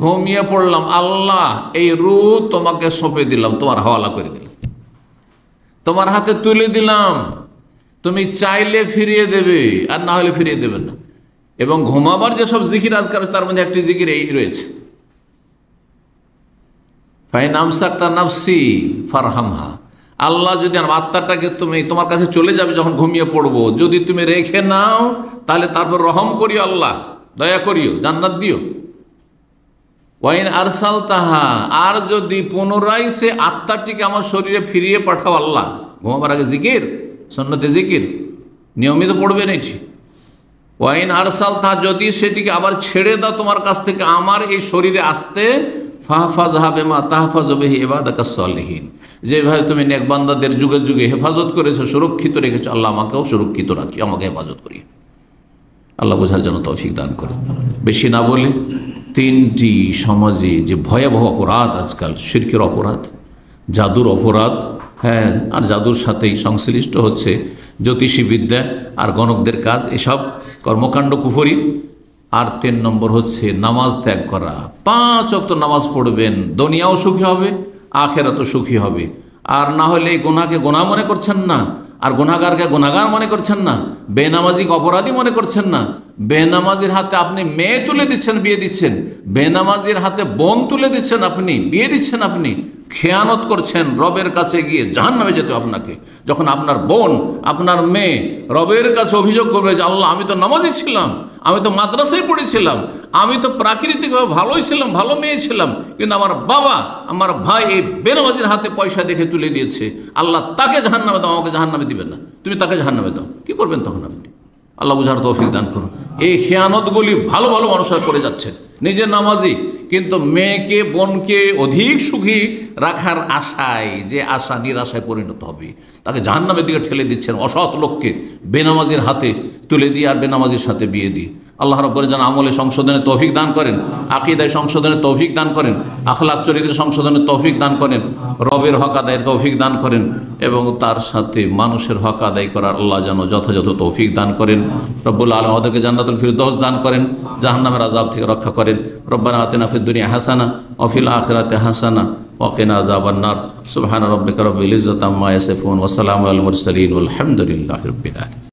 ঘুমিয়ে পড়লাম, আল্লাহ এই রূহ তোমাকে সঁপে দিলাম, তোমার হাওয়ালা করে দিলাম, তোমার হাতে তুলে দিলাম, তুমি চাইলে ফিরিয়ে দেবে আর না হলে ফিরিয়ে দেবে না। এবং ঘুমাবার যেসব জিকির আজকার, তার মধ্যে একটি জিকির এই রয়েছে, ফাইন আমসাকতা নাফসি ফারহামহা, আল্লাহ যদি আমার আত্মাটাকে তুমি তোমার কাছে চলে যাবে যখন ঘুমিয়ে পড়বো, যদি তুমি রেখে নাও তাহলে তারপর রহম করিও, আল্লাহ দয়া করিও, জান্নাত দিও। ওয়াইন আরসাল তাহা, আর যদি পুনরায় সে আত্মাটিকে আমার শরীরে ফিরিয়ে পাঠাও আল্লাহ। ঘুমাবার আগে জিকির, সুন্নতে জিকির নিয়মিত পড়বেন এটি। ওয়াইন আরসাল তাহা, যদি সেটিকে আবার ছেড়ে দাও তোমার কাছ থেকে আমার এই শরীরে আসতে, ফাহফাজহা বিমা তাহফাজু বিহি ইবাদাকাস সালিহিন, যেভাবে তুমি নেক বান্দাদের যুগে যুগে হেফাজত করেছো, সুরক্ষিত রেখেছো, আল্লাহ আমাকেও সুরক্ষিত রাখি, আমাকে হেফাজত করি। আল্লাহ বোঝার জন্য তৌফিক দান করে। বেশি না বলে, তিনটি সমাজে যে ভয়াবহ অপরাধ আজকাল, শিরকের অপরাধ, জাদুর অপরাধ, হ্যাঁ, আর জাদুর সাথেই সংশ্লিষ্ট হচ্ছে জ্যোতিষী বিদ্যা আর গণকদের কাজ, এসব কর্মকাণ্ড কুফরি। আর 3 নম্বর হচ্ছে নামাজ ত্যাগ করা। 5 ওয়াক্ত নামাজ পড়বেন, দুনিয়াও সুখী হবে, আখেরাতও সুখী হবে। আর না হলে এই গুনাহকে গুনাহ মনে করছেন না, আর গুনাহগারকে গুনাহগার মনে করছেন না, বেনামাজিকে অপরাধী মনে করছেন না। বেনামাজির হাতে আপনি মেয়ে তুলে দিচ্ছেন, বিয়ে দিচ্ছেন, বেনামাজির হাতে বোন তুলে দিচ্ছেন, আপনি বিয়ে দিচ্ছেন, আপনি খেয়ানত করছেন। রবের কাছে গিয়ে জাহান্নামে যেতে আপনাকে। যখন আপনার বোন, আপনার মেয়ে রবের কাছে অভিযোগ করবে যে আল্লাহ আমি তো নামাজি ছিলাম, আমি তো মাদ্রাসায় পড়েছিলাম, আমি তো প্রাকৃতিকভাবে ভালোই ছিলাম, ভালো মেয়ে ছিলাম, কিন্তু আমার বাবা, আমার ভাই এই বেনামাজির হাতে পয়সা দেখে তুলে দিয়েছে, আল্লাহ তাকে জাহান্নামে দাও, আমাকে জাহান্নামে দিবেন না, তুমি তাকে জাহান্নামে দাও। কি করবেন তখন আপনি? আল্লাহ বুঝার তৌফিক দান করুন। এই খেয়ানতগুলি ভালো ভালো মানুষরা করে যাচ্ছেন, নিজের নামাজি কিন্তু মেয়েকে, বোনকে অধিক সুখী রাখার আশায়, যে আশা নিরাশায় পরিণত হবে, তাকে জাহান্নামের দিকে ঠেলে দিচ্ছেন। অসৎ লোককে বেনামাজির হাতে তুলে দিয়ে আর বেনামাজির সাথে বিয়ে দিয়ে। আল্লাহ রাব্বুল যেন আমলে সংশোধনের তৌফিক দান করেন, আকীদায় সংশোধনের তৌফিক দান করেন, আখলাক চরিত্র সংশোধনের তৌফিক দান করেন, রবের হক আদায়ের তৌফিক দান করেন, এবং তার সাথে মানুষের হক আদায় করার আল্লাহ যেন যথাযথ তৌফিক দান করেন। রব্বুল আলামিন আমাদেরকে জান্নাতুল ফিরদৌস দান করেন, জাহান্নামের আযাব থেকে রক্ষা করেন। রব্বানা আতিনা ফিদ দুনিয়া হাসানা ওয়া ফিল আখিরাতি হাসানা ওয়া কিনা আযাবান নার। সুবহানা রাব্বিকা রাব্বিল ইজ্জাতি আম্মা ইয়াসিফুন ওয়া সালামুন আলাল মুরসালিন ওয়াল হামদুলিল্লাহি রাব্বিল আলামিন।